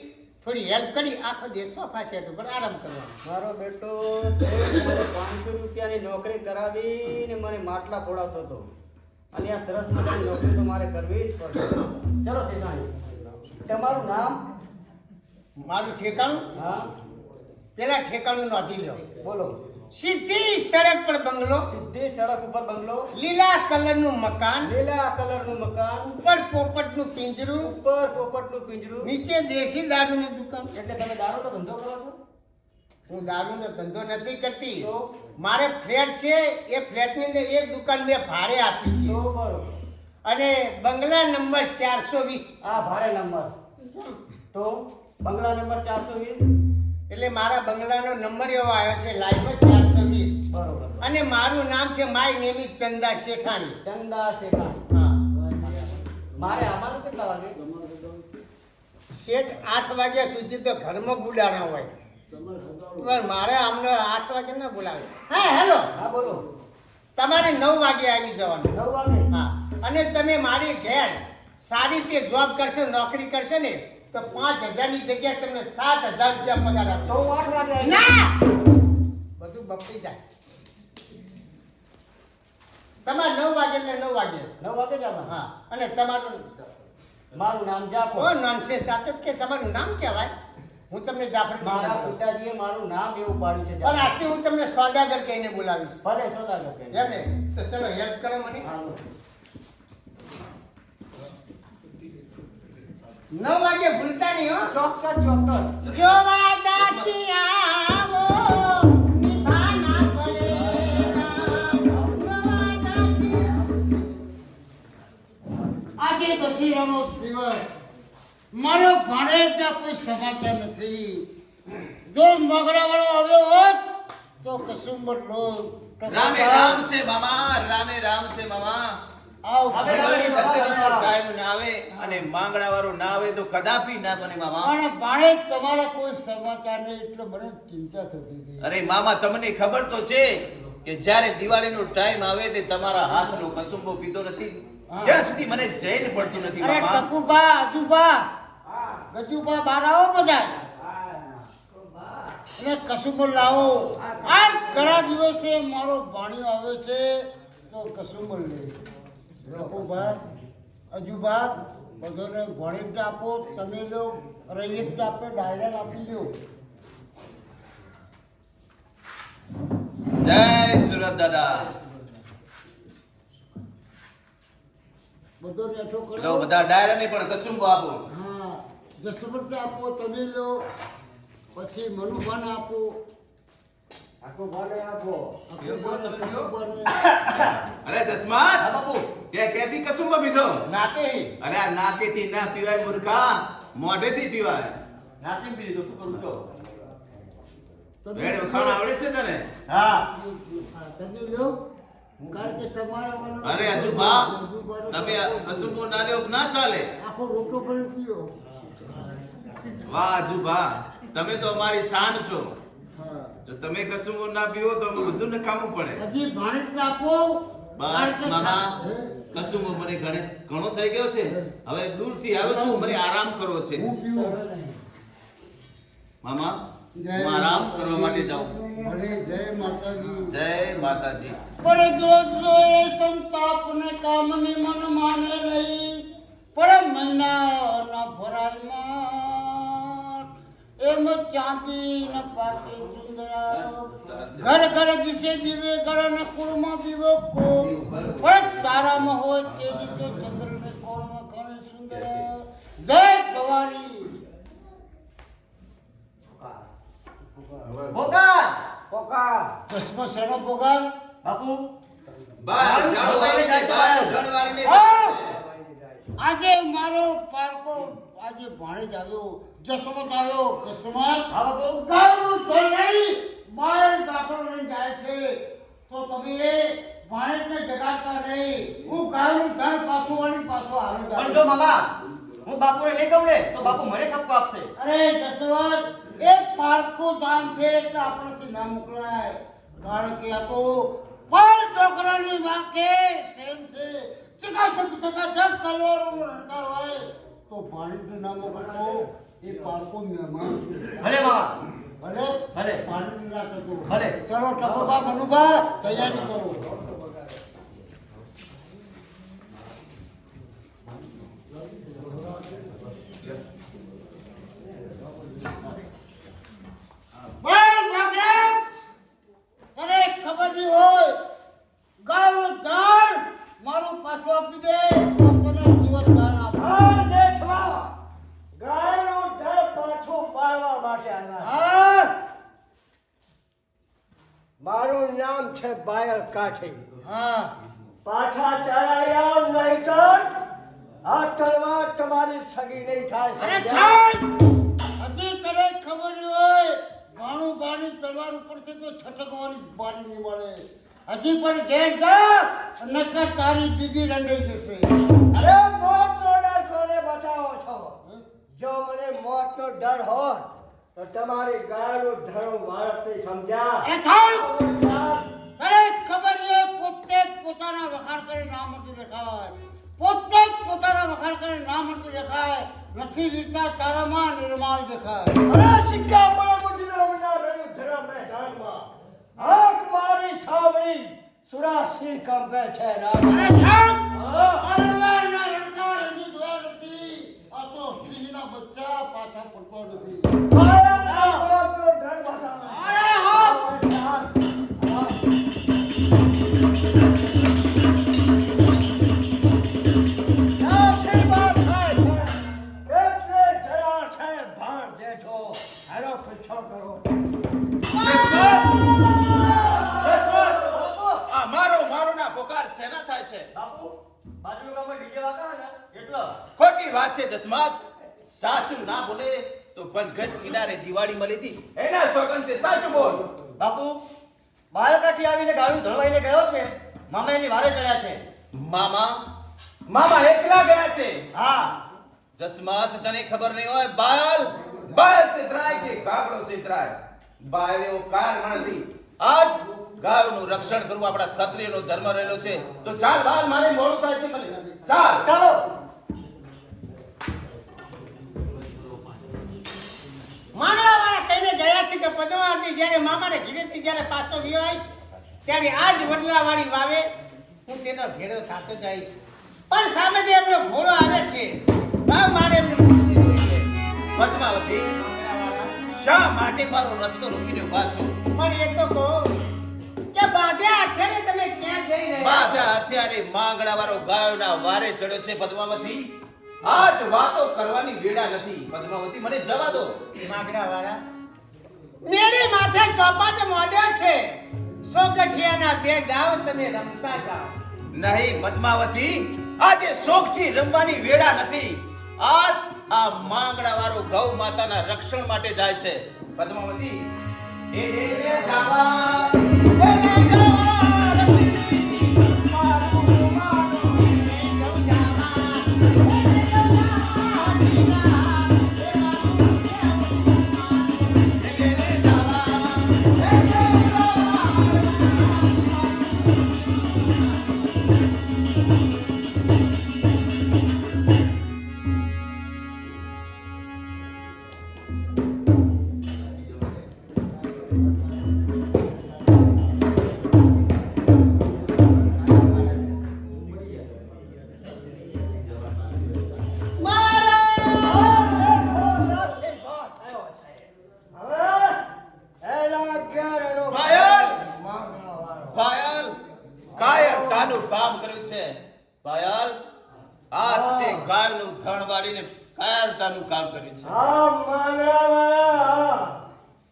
થોડી હેલ્પ કરી આખો દિવસ સોફા સેટ ઉપર આરામ કરવાનો. મારો બેટો મને 500 રૂપિયાની નોકરી કરાવીને મને માટલા ફોડાવતો હતો, અને આ સરસ મજાની નોકરી તો મારે કરવી જ પડશે. ચલો શેઠાણી, તમારું નામ? મારું ઠેકાણું? હા, પેલા ઠેકાણું નોંધી લો. બોલો. સીધી સડક પર બંગલો, સીધી સડક ઉપર બંગલો, લીલા કલરનું મકાન, લીલા કલરનું મકાન, ઉપર પોપટનું પિંજરું, ઉપર પોપટનું પિંજરું. નીચે દેશી દારૂની દુકાન. એટલે તમે દારૂનો ધંધો કરો છો? હું દારૂનો ધંધો નથી કરતી. તો? મારે ફ્લેટ છે, એ ફ્લેટની અંદર એક દુકાન મેં ભાડે આપી છે, તો બરોબર. અને બંગલા નંબર 420. આ ભારે નંબર. તો બંગલા નંબર 420. એટલે મારા બંગલાનો નંબર એવો આવ્યો છે લાઈનમાં 420. બરોબર. અને મારું નામ છે માય નેમ ઇઝ ચંદા શેઠાણી. ચંદા શેઠાણી. હા. મારે આવવાનું કેટલા વાગે? શેઠ 8 વાગ્યા સુધી તો ઘરમાં ગુડાણા હોય, પણ મારે અમને 8 વાગે ના બોલાવે. હા હેલો, હા, બોલો. તમારે 9 વાગે આવી જવાનું. 9 વાગે? હા, અને તમે મારી ઘેર સારી રીતે જોબ કરશો, નોકરી કરશો ને તો 5000 ની જગ્યાએ તમને 7000 રૂપિયા પગાર તો આપો. હું 8 વાગે આવીશ. ના, બધું બપડી જાય. તમારે 9 વાગે એટલે 9 વાગે. 9 વાગે જ આવવાનું? હા, અને તમારું મારું નામ જાફર. ઓ નોનસેન્સ સાથે કે તમારું નામ કહેવાય? હું તમને જાફર કહીને મારા બોલાવીશ. પિતાજીએ મારું નામ એવું પાડ્યું છે પણ જાફર. આજથી હું તમને સોદાગર કહીને બોલાવીશ. ભલે સોદાગર કહીને. એમ ને? તો ચલો હેલ્પ કરો મને. હાલો. 9 વાગે ભૂલતા નહીં હો. ચોક્કસ ચોક્કસ. જો વાદાથી આવો નિભાના પડેગા. જો વાદાથી આજે દશેરાનો દિવસ, મારો ભાણેજના કોઈ સમાચાર નથી. જો મગડાવાળો આવ્યો હોત તો કસુંબર લોક રામે રામ છે મામા, રામે રામ છે મામા. આવ હવે દિવાળી દશેરાનો ટાઈમ ના આવે અને માંગણા વાળો ના આવે તો કદાપી ના બને મામા. અને ભાણેજ તમારા કોઈ સમાચાર નહીં એટલે મને ચિંતા થતી હતી. અરે મામા, તમને ખબર તો છે કે જ્યારે દિવાળીનો ટાઈમ આવે તે તમારા હાથનો કસુંબો પીતો નથી, ત્યાં સુધી મને જૈન પડતું નથી અરે મામા. ટપુભા, અજુભા, ગજુભા, બહાર આવો બધા અને કસુંબર લાવો. આજ ઘણા દિવસે મારો ભાણિયો આવે છે તો કસુંબર લે. ટપુભા, અજુભા, બધાને ભાણેજ આપો, તમે લો, રૈયત આપે, ડાયરા આપી દો. જય સુરત દાદા. બધો નેઠો લો કરો. બધા ડાયરાને પણ કસુંબો આપો. હા, જસવંતને આપો, તમે લો, પછી મનુભાને આપો, આખો ભાડે આપો. અક્ષુભાને, ટપુભાને. અરે દસમાત, હા બાપુ. ત્યાં ક્યાંથી કસુંબો પીધો? નાતે અરે આ નાકેથી ના પીવાય મૂર્ખા, મોઢેથી પીવાય. નાતે પી તો શું કરું જો વેડ વખાણ આવડે છે તને? હા તમે લ્યો કારણ કે તમારા વાળો અરે હજુ બા, તમે કસુંબો ના લ્યો ના ચાલે. આખો રોટલો પણ પીઓ. વાહ હજુ બા, તમે તો અમારી શાન છો. હા. જો તમે કસુંબો ના પીવો તો અમે બધું નખામું પડે. હજી ભાણેજ આપો. બસ મામા, કસુંબો મને ઘણો થઈ ગયો છે. હવે દૂરથી આવ્યો છું, મને આરામ કરવો છે. હું પીવો. મામા, હું આરામ કરવા માટે જાઉં. અરે જય માતાજી. જય માતાજી. પણ જો એ સંતાપ ને કામની મન માને નહીં, પણ મહિનાના ભરાયમાં એમ ચાંદી ન પાકે ચુંદરા. ઘર ઘર દિશે દીવે ગળ ને કુળમાં દીવો કો, પણ તારામાં હોય તેજી તો ચંદ્ર ને કોળમાં ઘણે સુંદર. જય ભવાની. ભોગા દસમો શેનો પગાર? બાપુ બા, ઝાડુ વાળીને જાઓ, ઝાડુ વાળીને હા! જાઓ. આજે મારો પારકો આજે ભાણેજ આવ્યો, જસમત આવ્યો. જસમત હા બાપુ ગાયનું ધન નહીં, બહાર બાકડો લઈને જાય છે, તો તમે ભાણેજને જગાડતા નહીં. હું ગાયનું ધન પાછું વળી પાછો હાલી પણ જાઉં. જો મામા હું બાપુને નહીં કહું ને તો બાપુ મને ઠપકો આપશે. અરે જસવંત, એ પારકો દાન છે એટલે આપણેથી ના મોકલાય. કારણ કે આ તો પણ છોકરાની વાંકે સેમ છે. ચકાચક તલવારો રણકાર હોય તો ભાણેજને ના મોકલતો. એ પારકો મહેમાન છે. ભલે મામા ભલે ભલે. પાણીની રાત હતો. ભલે. ચલો ટકોબા મનુભા તૈયારી કરો. બાર નાગરાજ, તને ખબર નહીં હોય, ગાયનું દાન મારું પાછું આપી દે તો તને જીવન દાન આપું. હા દેખવા ગાયનું ધડ પાછું પાડવા માટે આવ્યા. હા મારું નામ છે બાયલ કાઠી. હા પાછા ચરાયા નહીં તો આ તલવાર તમારી સગી નહીં થાય. અરે સમજ્યા? ઠાક! હજી તને ખબર નહીં હોય, ભાણું બાણી તલવાર ઉપર છે તો છટકવાની બાણી નહીં મળે. હજી પણ ઘેર જા, નકર તારી બીબી રંડાઈ જશે. અરે મોતનો ડર કોને બતાવો છો? જો મને મોતનો ડર હોત તો તમારી ગાયનું ધડું મારત નહીં. સમજ્યા? અરે ઠાક! તને ખબર નહીં હોય, પોતે જ પોતાના વખાણ કરી નામ નથી લખાય. પોતે જ પોતાના વખાણ કરી નામ નથી લખાય. નથી લીધા તારામાં નિર્માલ દેખાય. અરે સિક્કા પર મુજરો ના રહ્યું ધર્મ મેદાનમાં. આંખ મારી સાવરી સુરાસી કંપે છે રામ. અરે ઠાક! હા. તલવારના રણકાર હજી જોયા નથી. આ તો સિંહના બચ્ચા પાછા પડતા નથી. મારા મોતનો ડર બતાવો. અરે હા! આશીર્વાદ થાય છે. એટલે જરા છે ભાણ જેઠો. હાલો પીછો કરો. આ મારો ના પોકાર શેના થાય છે? બાપુ બાજુનું ગામમાં ડીજે વાગા ને એટલો ખોટી વાત છે જસમાત. સાચું ના બોલે તો બનગઢ કિનારે દિવાળી મળી હતી એના સોગન છે. સાચું બોલ. બાપુ બાળકાથી આવીને ગાળું ધરવાઈને ગયો છે. મામા એની વારે ચડ્યા છે. મામા એકલા ગયા છે. હા જસમાત તને ખબર નહીં હોય, બાલ છેતરાય કે કાગડો છેતરાય, બાલ એવો કારણ નથી. આજ ગાયોનું રક્ષણ કરવું આપણા ક્ષત્રિયનો ધર્મ રહેલો છે. તો ચાલ બાલ, મારે મોડું થાય છે. ભલે ચાલ. ચાલો માંગલાવાળા કહીને ગયા છે કે પદ્માવતી જ્યારે મામાને ઘીરેથી જ્યારે પાછો વિયો આવીશ ત્યારે આ જ વડલાવાળી વાવે હું તેનો ભેડો થતો જઈશ. પણ સામેથી એમનો ઘોડો આવે છે. ભાવ મારે એમને પૂછવું જોઈએ. પદ્માવતી, માંગલાવાળા, શા માટે મારો રસ્તો રોકીને ઉભા છો? પણ એ તો કહો કે બાધ્યા અત્યારે તમે ક્યાં જઈ રહ્યા છો? બાધા અત્યારે માંગણાવાળો ગાયોના વારે ચડ્યો છે. પદ્માવતી, આજ વાતો કરવાની વેળા નથી. પદ્માવતી, મને જવા દો. માંગલાવાળા, મેળી માથે ચોપાટ મોડ્યો છે. સો ગઠિયાના બે દાવ તમે રમતા જાઓ. નહીં પદ્માવતી, આજે શોખથી રમવાની વેળા નથી. આ માંગડા વાળો ગૌ માતાના રક્ષણ માટે જાય છે. પદ્માવતી, એ દેવને જાવા, એને જાવા, રસીની, મારું માનો, એને ગૌ જાવા, એને જાવા, જીવા, એને જાવા, એને પાયલ, કાયરતાનું કામ કર્યું છે. પાયલ, આ તે ગાયનું ધણ વાળીને કાયરતાનું કામ કર્યું છે.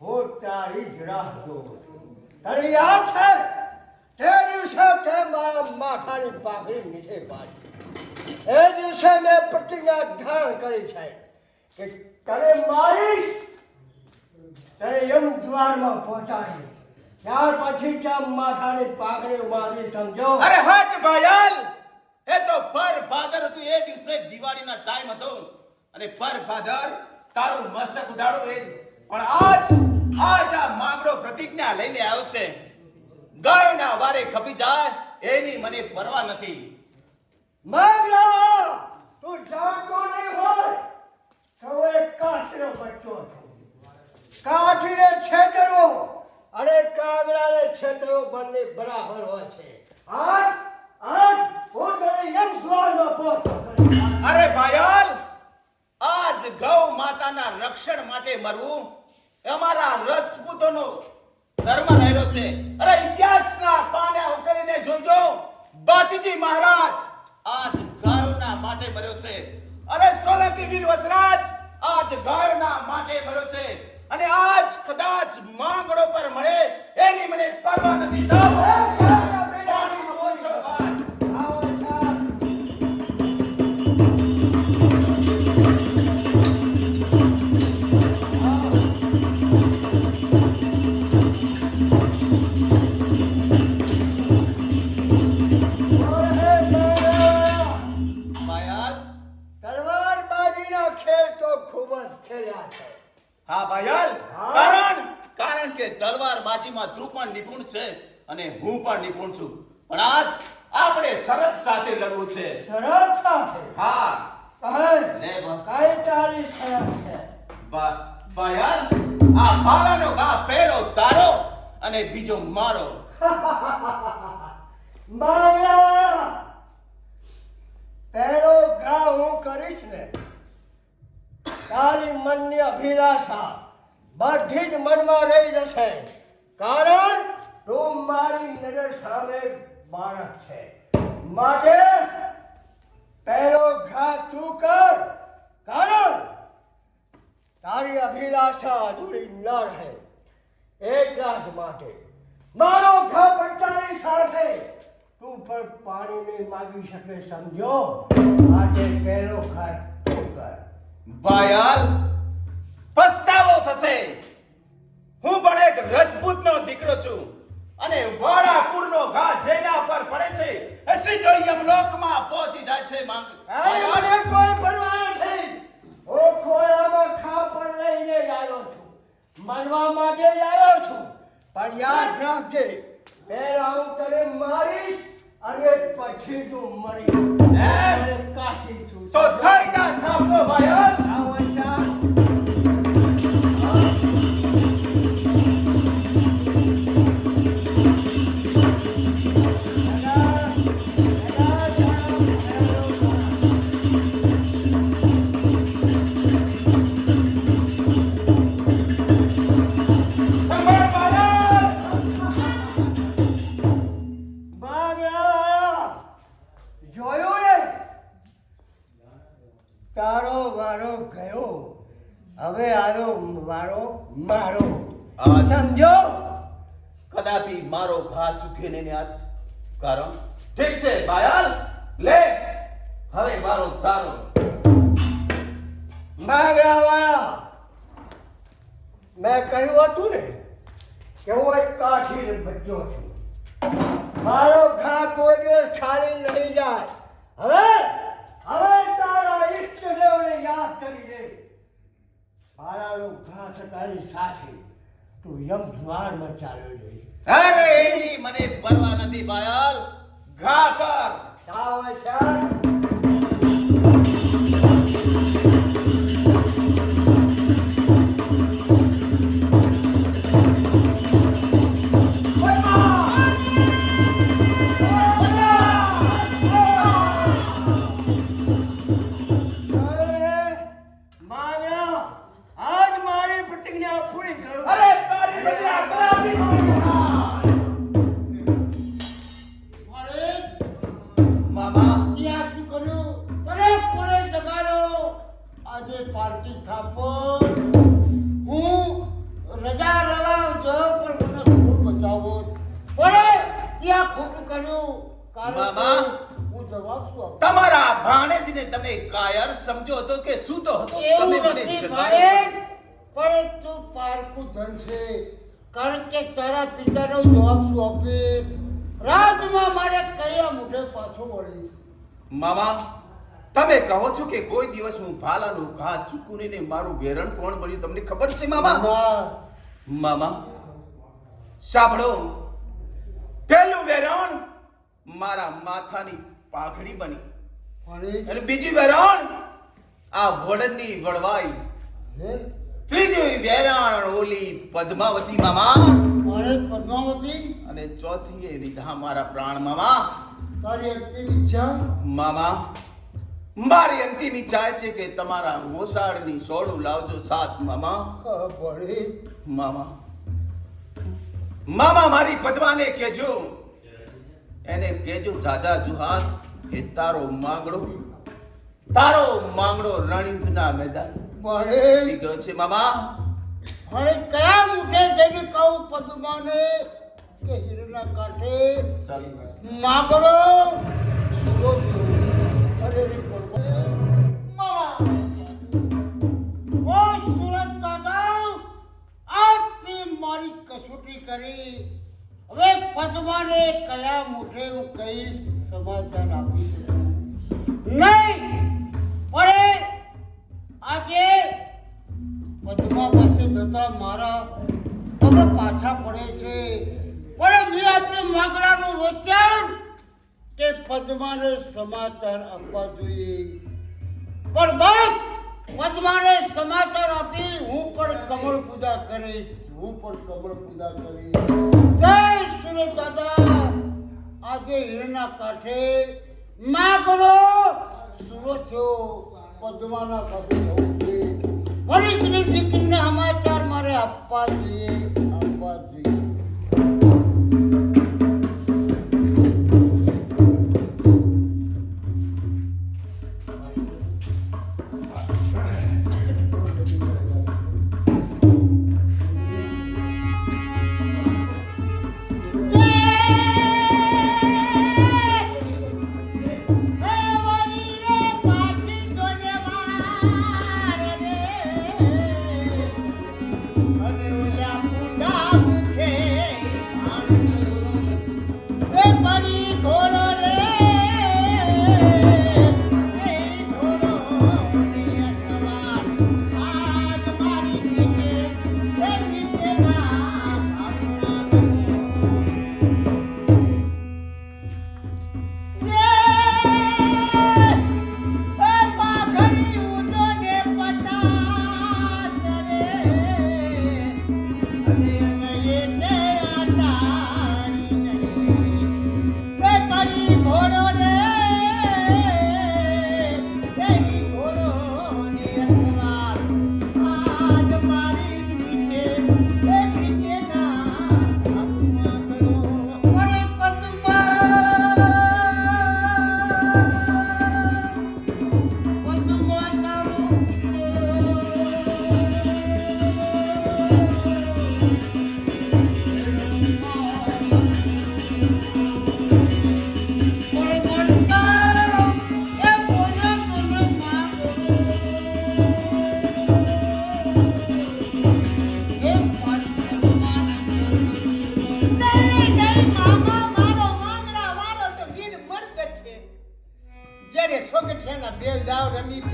હું તારી જ રાહ જોઉં છું. તને યાદ છે તે દિવસે તે મારા માથાની પાઘડી નીચે પાડી. એ દિવસે મેં પ્રતિજ્ઞા ધારણ કરી છે કે તને મારીશ, તને યમદ્વારમાં પહોંચાડીશ. ત્યાર પછી ત્યાં માથાની પાઘડી ઉમારી, સમજો? અરે હટ પાયલ, એ તો પર ભાદર હતું. એ દિવસે દિવાળીના ટાઈમ હતો અને પર ભાદર તારું મસ્તક ઉડાડો એ. પણ આજ આ માંગડો પ્રતિજ્ઞા લઈને આવ્યો છે. ગાયના વારે ખપી જાય એની મને પરવા નથી. માંગલા, તું જાણતો નહીં હોય તો એક કાઠીનો બચ્ચો હતો. કાઠીને છેતરવો અને કાગડાને છેતરવો બંને બરાબર હોય છે. આજ હું તને યમદ્વારમાં પહોંચતો કરીશ. અરે પાયલ, આજ ગૌ માતાના રક્ષણ માટે મરવું અમારા રજપૂતોનો ધર્મ રહેલો છે. અરે ઇતિહાસના પાના ઉકેલીને જોજો, બાતીજી મહારાજ આજ ગાયોના માટે મર્યો છે. અરે સોલંકી વીર વસરાજ આજ ગાયોના માટે મર્યો છે. અને આજ કદાચ માંગડો પર મળે એની મને પરવા નથી. તલવારબાજીના ખેલ તો ખૂબ જ ખેલ્યા છે. હા પાયલ, કારણ કે તલવારબાજીમાં તું પણ નિપુણ છે અને હું પણ નિપુણ છું. પણ આજ આપણે શરત સાથે લડવું છે. શરત સાથે? હા. લે કઈ તારી શરત છે? પાયલ, આ ભાલાનો ઘા પહેલો તારો અને બીજો મારો. માયા, પહેલો ઘા હું કરીશ ને, તારી મનની અભિલાષા બધી જ મનમાં રહી જશે. કારણ તું મારી નજર સામે બાળક છે. માટે પહેલો ઘા તું કર. કારણ તારી અભિલાષા અધૂરી ન રહે. એટલા જ માટે મારો ઘા પડતાની સાથે તું પણ પાણી નહીં માગી શકે, સમજો? માટે પહેલો ઘા તું કર. પાયલ, પસ્તાવો થશે. હું પણ એક રજપૂતનો દીકરો છું અને વાળા કુળનો ઘા જેના પર પડે છે એ સીધો યમલોકમાં પહોંચી જાય છે. અરે મને કોઈ પરવા નથી. હું ખોળામાં ખાપણ લઈને આવ્યો છું, મરવા માટે આવ્યો છું. પણ યાદ રાખજે, પહેલા હું તને મારીશ અને પછી તું મરીશ. કાઠી છું તો થઈ જા સાંભળો પાયલ. જોયું ને, તારો વારો ગયો, હવે આવ્યો વારો મારો. સમજો? કદાપી મારો ઘા ચૂકે નહીં આજ. કારણ ઠીક છે બાયલ, લે હવે મારો તારો. માંગડાવાળા, મેં કહ્યું હતું ને કે હું એક કાઠીનો બચ્ચો છું. મારો ઘા કોઈ દિવસ ખાલી નહીં જાય. હવે તારા ઈષ્ટદેવને યાદ કરી દે. મારાનો ઘા તારી સાથે તું યમ દ્વારમાં ચાલ્યો જઈશ. અરે એની મને પરવા નથી બાયલ, ઘા કર. સાવધાન. મામા, ત્યાં શું કર્યું? તને કોણે જગાડ્યો? આજે પાર્ટી થાપો. હું રજા લગાવજો પણ મને ખૂબ બચાવો. પણ ત્યાં ખોટું કર્યું. કારણ મામા. કે હું જવાબ શું આપું? તમારા ભાણેજને તમે કાયર સમજો હતો કે સૂતો હતો? તમે એવું મને નથી જગાડ્યો. ભાઈ, પણ તું પારકું ધન છે. કારણ કે તારા પિતાનો જવાબ શું આપીશ? રાજમાં મારે કયા મુઠે પાછો વળીશ? મામા, તમે કહો છો કે કોઈ દિવસ હું ભાલાનું ઘા ચૂકું નહીં ને મારું વેરણ કોણ બન્યું તમને ખબર છે મામા? ના, મામા સાંભળો, પહેલું વેરણ મારા માથાની પાઘડી બની વળીશ. અને બીજી વેરણ આ વડની વડવાઈ, હે? ત્રીજી વેરણ ઓલી પદ્માવતી મામા, વળીશ પદ્માવતી, અને ચોથી એ લીધા મારા પ્રાણ મામા. તારી અંતિમ ઈચ્છા? મામા, મારી અંતિમ ઈચ્છા છે કે તમારા મોસાળની સોડું લાવજો સાથ મામા. વળીશ. મામા, મામા મારી પદ્માને કહેજો, એને કહેજો જાજા જુહાર એ તારો માંગડો રણયુદ્ધના મેદાન વળીશ. ગયો છે મામા. વળીશ કયા મુઠે જઈને કહું પદ્માને કે હીરના કાંઠે માગડો સુરો સુરો. અરે રે મામા, ઓ સુરત દાદા, આજથી મારી કસોટી કરી. હવે પદ્માને કયા મુઠે હું કહીશ સમાધાન આપી શકું નહીં. પણ આજે પદ્મા પાસે જતા મારા પગ પાછા પડે છે. પણ મેં આપણે માગણાનું વચન કે પદ્માને સમાચાર આપવા જોઈએ. પણ બસ પદ્માને સમાચાર આપી હું પણ કમળ પૂજા કરીશ. જય સુરત દાદા, આજે હીરના કાંઠે માગણો સુરો થયો. પદ્માના કાંઠે જવું છે. વળી દીકરીને સમાચાર મારે આપવા જોઈએ. અને ઓલા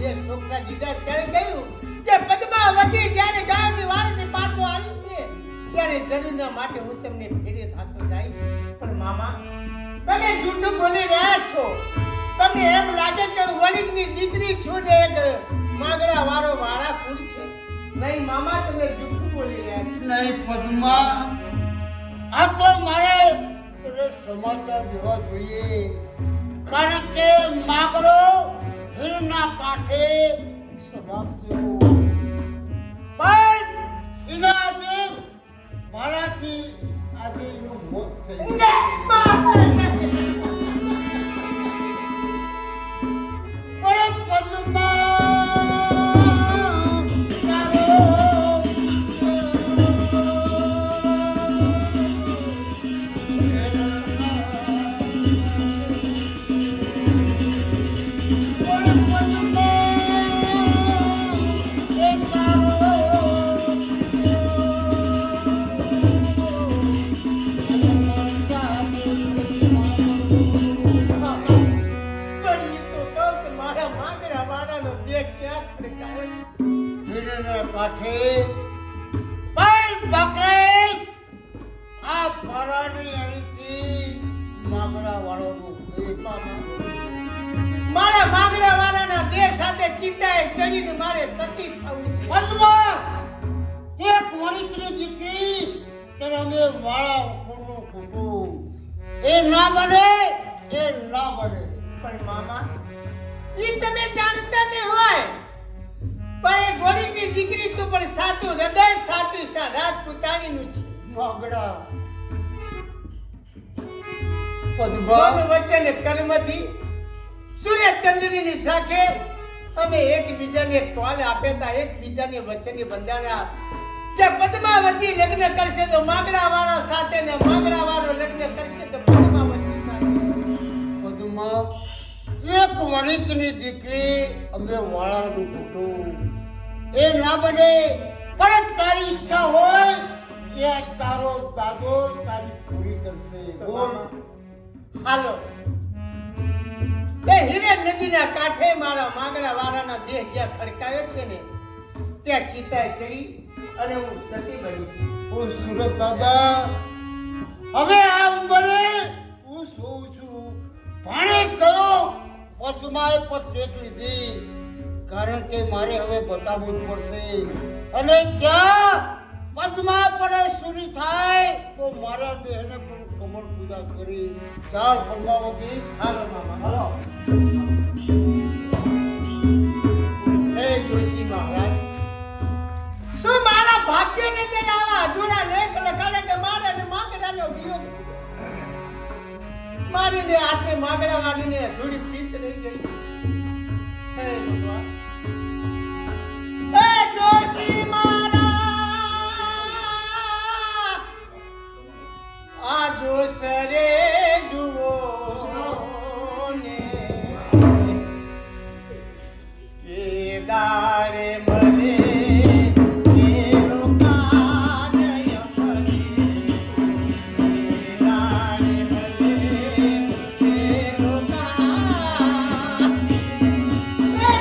જે છોકરા દીધા ત્યારે કહ્યું કે પદ્માવતી જ્યારે ગાયની વાડીથી પાછો આવીશ ને ત્યારે જરૂરના માટે હું તમને ફેરે થતો જઈશ. પણ મામા તમે જૂઠું બોલી રહ્યા છો. તમને એમ લાગે છે કે હું વણિકની દીકરી છું ને એક માગડા વાળો વાળા કુળ છે. નહીં મામા, તમે જૂઠું બોલી રહ્યા છો. નહીં પદ્મા, આ તો મારે તને સમાચાર દેવા જોઈએ, કારણ કે માગડો હીરના કાંઠે સમાપ્ત થયો. પણ એના આજે મારાથી આજે એનું મોત થઈ ગયું. નહીં, મામા, પણ પદ્મા પણ એ તો કહું કે મારા માગડા વાળાનો દેહ ક્યાં ખડકાયો છે. હીરના કાંઠે પણ બકરે આ ફરાની અણીથી માગડા વાળોનું દેહ મારા માગડા વાળાના દેહ સાથે ચિતાએ ચડીને મારે સતી થવું છે. પદ્મા, એક વણિકની દીકરી તને અમે વાળા કોનું ખોટું એ ના બને, એ ના બને. પણ મામા, ઈ તમે જાણતા ને હોય, પણ એ ગોરીની દીકરી છું, પણ સાચું હૃદય સાચું રાજપૂતાણીનું છે. માગડા મન વચન કર્મથી સૂર્ય ચંદ્રની સાથે અમે એકબીજાને ટોલ આપ્યા હતા, એકબીજાને વચને બંધાયા કે પદ્માવતી લગ્ન કરશે તો માગડા વાળા સાથે ને માગડા વાળો લગ્ન કરશે તો પદ્માવતી સાથે. પદ્મા, એક વણિકની દીકરી અમે વાળાનું ખોટું એ ના બને. પણ તારી ઈચ્છા હોય એ તારો દાદો તારી પૂરી કરશે. બોલ. હાલો, એ હિરે નદીના કાંઠે મારા માગડા વાળાના દેહ જ્યાં ખડકાયો છે ને ત્યાં ચિતાએ ચડી અને હું સતી બનીશ. ઓ સુરત દાદા, હવે આ ઉંમરે હું સૌ છું. ભાણે કયો પદ્માએ પર ટેક લીધી, કારણ કે મારે હવે બતાવવું જ પડશે. અને ત્યાં પદ્મા પર સુરી થાય તો મારા દેહને પણ કમળ પૂજા કરી. ચાલ પદ્માવતી. હાલો મામા, હાલો. હે જોશી મહારાજ, શું મારા ભાગ્યને તેને આવા અધૂરા લેખ લખાડે કે મારે ને માગડાનો વિયોગ મારીને આટલે માગડા વાળીને અધૂરી ચિત્ત રહી ગઈ. હે ભગવાન, હે જોશી મહારાજ, આ જોસરે જુઓ ને કેદારે મળે કેરો કાનય મળે, કેદારે મળે કેરો કાન. એ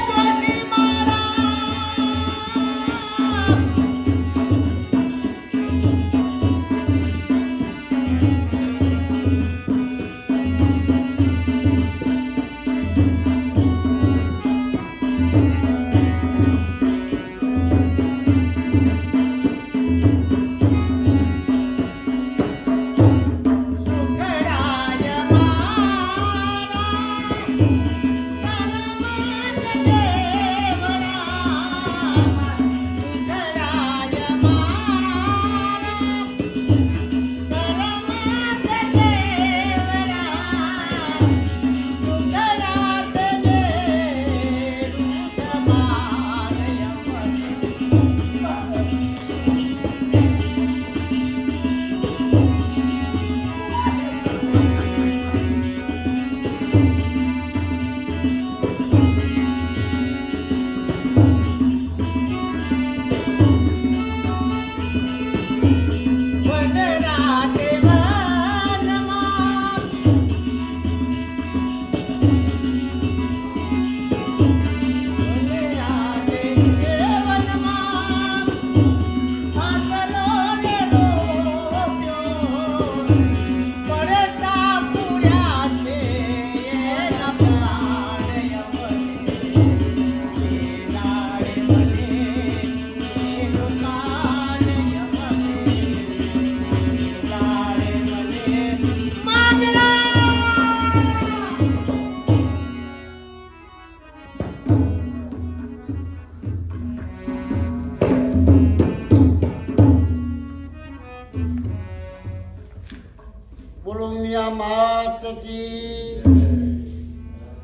માત કી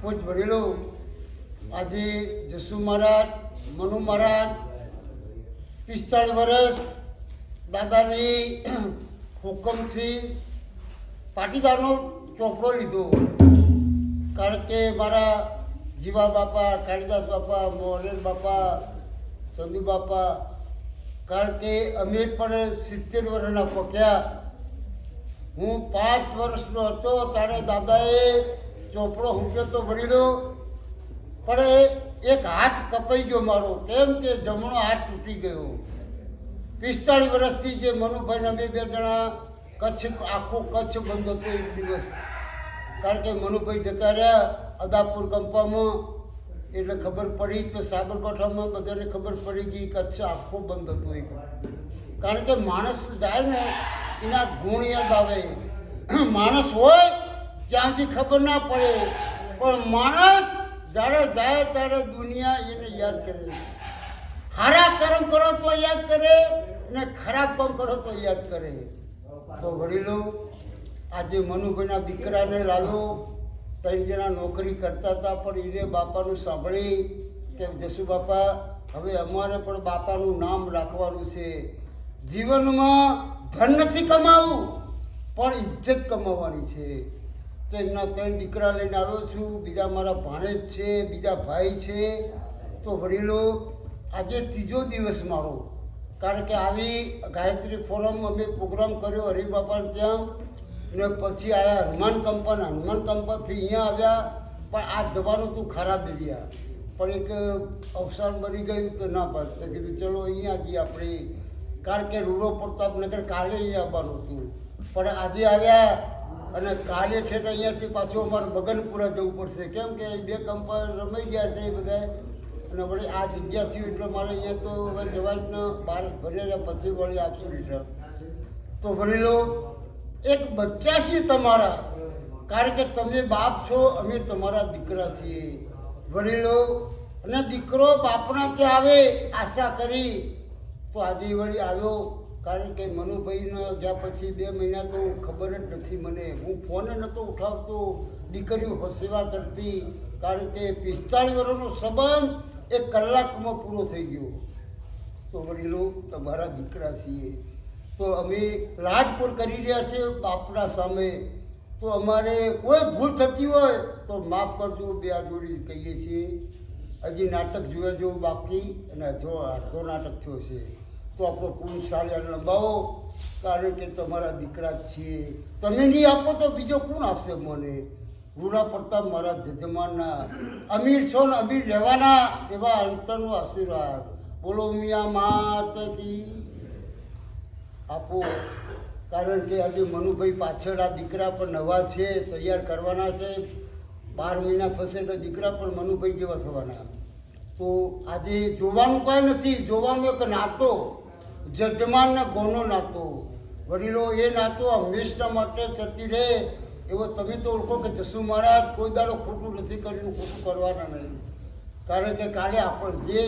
પૂજ વડીલો, આજે જસુ મહારાજ, મનુ મહારાજ 45 વર્ષ દાદાની હુકમથી પાટીદારનો ચોપડો લીધો. કારણ કે મારા જીવા બાપા, કાળીદાસ બાપા, મોહન બાપા, ચંદુ બાપા, કારણ કે અમે પણ 70 વર્ષના પક્યા. હું 5 વર્ષનો હતો ત્યારે દાદાએ ચોપડો મૂક્યો તો વડીલો, પણ એક હાથ કપાઈ ગયો મારો, કેમ કે જમણો હાથ તૂટી ગયો. 45 વર્ષથી જે મનુભાઈ અમે 2 જણા કચ્છ, આખો કચ્છ બંધ હતો એક દિવસ. કારણ કે મનુભાઈ જતા રહ્યા અદાપુર કંપામાં, એટલે ખબર પડી તો સાબરકાંઠામાં બધાને ખબર પડી ગઈ કચ્છ આખો બંધ હતો એક. કારણ કે માણસ જાય ને એના ગુણ યાદ આવે. માણસ હોય ત્યાંથી ખબર ના પડે, પણ માણસ જ્યારે જાય ત્યારે દુનિયા એને યાદ કરે. સારા કર્મ કરો તો યાદ કરે ને ખરાબ કામ કરો તો યાદ કરે. તો વડીલો, આજે મનુભાઈના દીકરાને લાવ્યો. 3 જણા નોકરી કરતા હતા, પણ એને બાપાનું સાંભળી કે જસુ બાપા, હવે અમારે પણ બાપાનું નામ રાખવાનું છે. જીવનમાં ધન નથી કમાવું, પણ ઇજ્જત કમાવાની છે. તો એમના 3 દીકરા લઈને આવ્યો છું. બીજા મારા ભાણેજ છે, બીજા ભાઈ છે. તો વડીલો, આજે 3જો દિવસ મારો. કારણ કે આવી ગાયત્રી ફોરમ અમે પ્રોગ્રામ કર્યો હરિબાપાને ત્યાં, ને પછી આવ્યા હનુમાન કંપાના. હનુમાન કંપાથી અહીંયા આવ્યા, પણ આ જવાનું તું ખરાબ એરિયા, પણ એક અવસાન બની ગયું તો ના પાડે તો કીધું ચલો અહીંયા જઈએ આપણે. કારણ કે રૂડો પ્રતાપનગર કાલે અહીંયા આવવાનું હતું, પણ આજે આવ્યા. અને કાલે ઠેઠ અહીંયાથી પાછું અમારે બગનપુરા જવું પડશે, કેમ કે 2 કંપા રમાઈ ગયા છે એ બધા. અને વળી આ જગ્યા થયું એટલે મારે અહીંયા તો હવે જવાય જ ન, બારસ ભર્યા પછી વળી આપશું રિટર્ન. તો વડીલો, એક બચ્ચા છીએ તમારા, કારણ કે તમે બાપ છો, અમે તમારા દીકરા છીએ. વડીલો, અને દીકરો બાપના ત્યાં આવે આશા કરી, તો આજે વળી આવ્યો. કારણ કે મનુભાઈને ગયા પછી 2 મહિના તો ખબર જ નથી મને. હું ફોને નહોતો ઉઠાવતો, દીકરીઓ સેવા કરતી. કારણ કે 45 વર્ષનો સંબંધ 1 કલાકમાં પૂરો થઈ ગયો. તો વડીલો, તમારા દીકરા છીએ. તો અમે લાડપુર કરી રહ્યા છીએ બાપના સામે. તો અમારે કોઈ ભૂલ થતી હોય તો માફ કરજો, 2 હાથ જોડી કહીએ છીએ. હજી નાટક જોવા જેવું બાકી, અને જો આટલો નાટક થયો છે તો આપણો પુરુષાળી લંબાવો. કારણ કે તમારા દીકરા જ છીએ. તમે નહીં આપો તો બીજો કોણ આપશે મને? રૂડા પ્રતાપ મારા જજમાનના અમીર છો ને અમીર રહેવાના, એવા અંતરનો આશીર્વાદ. બોલો મિયા માત કી આપો. કારણ કે આજે મનુભાઈ પાછળ આ દીકરા પણ નવા છે, તૈયાર કરવાના છે. 12 મહિના થશે તો દીકરા પણ મનુભાઈ જેવા થવાના. તો આજે જોવાનું કાંઈ નથી, જોવાનું એક નાતો, જજમાનના ગોનો નાતો. વડીલો, એ નાતો હંમેશા માટે ચડતી રહે એવો તમે તો ઓળખો કે જસુ મહારાજ કોઈ દાડો ખોટું નથી કર્યું, ખોટું કરવાના નહીં. કારણ કે કાલે આપણે જે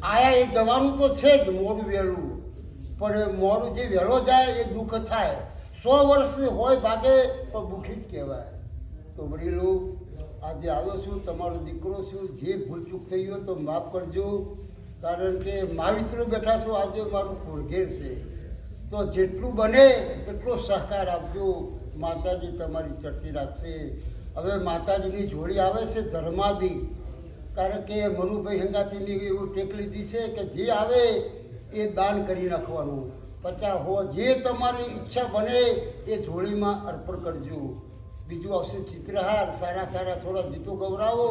આયા એ જવાનું તો છે જ, મોડું વહેલું. પણ મોડું જે વહેલો જાય એ દુઃખ થાય. 100 વર્ષ હોય ભાગે પણ દુઃખી જ કહેવાય. તો વડીલો, આજે આવ્યો છું, તમારો દીકરો છું. જે ભૂલચૂક થઈ હોય તો માફ કરજો. કારણ કે માવિત્રો બેઠા છો, આજે મારું કુળઘેર છે. તો જેટલું બને એટલો સહકાર આપજો. માતાજી તમારી ચડતી રાખશે. હવે માતાજીની જોડી આવે છે ધર્માદી. કારણ કે મનુભાઈ હંગાથીની એવું ટેક લીધી છે કે જે આવે એ દાન કરી નાખવાનું. 50 હો જે તમારી ઈચ્છા બને એ જોડીમાં અર્પણ કરજો. બીજું આવશે ચિત્રહાર, સારા સારા થોડા ગીતો ગવરાવો.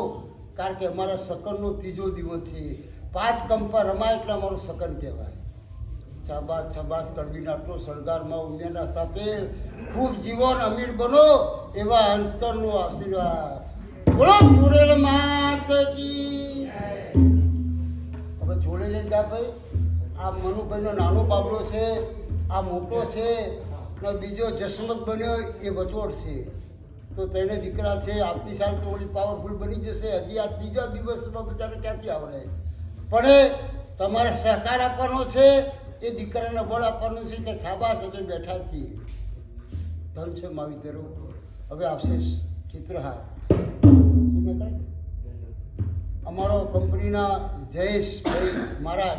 કારણ કે અમારા સકનનો 3જો દિવસ છે. 5 કંપા રમાય એટલે અમારું સકન કહેવાય. શાબાશ શાબાશ, કડવીના આટલો સરદારમાં ઉમેરના સાપેલ. ખૂબ જીવન અમીર બનો એવા અંતરનો આશીર્વાદ. બોલો જોડેલ માત કી. હવે જોડે લઈ જા ભાઈ. આ મનુભાઈનો નાનો બાબલો છે, આ મોટો છે, ને બીજો જસમત બન્યો એ વચોટ છે. તો તેને દીકરા છે. આવતી સાલ તો વળી પાવરફુલ બની જશે. હજી આ 3જા દિવસમાં બચારે ક્યાંથી આવડે? પણ તમારે સહકાર આપવાનો છે, એ દીકરાને બળ આપવાનું છે કે શાબાશ અમે બેઠા છીએ. ધન છે માવી કરો. હવે આવશે ચિત્રહાર શું મેં કહ્યું? અમારો કંપનીના જયેશભાઈ મહારાજ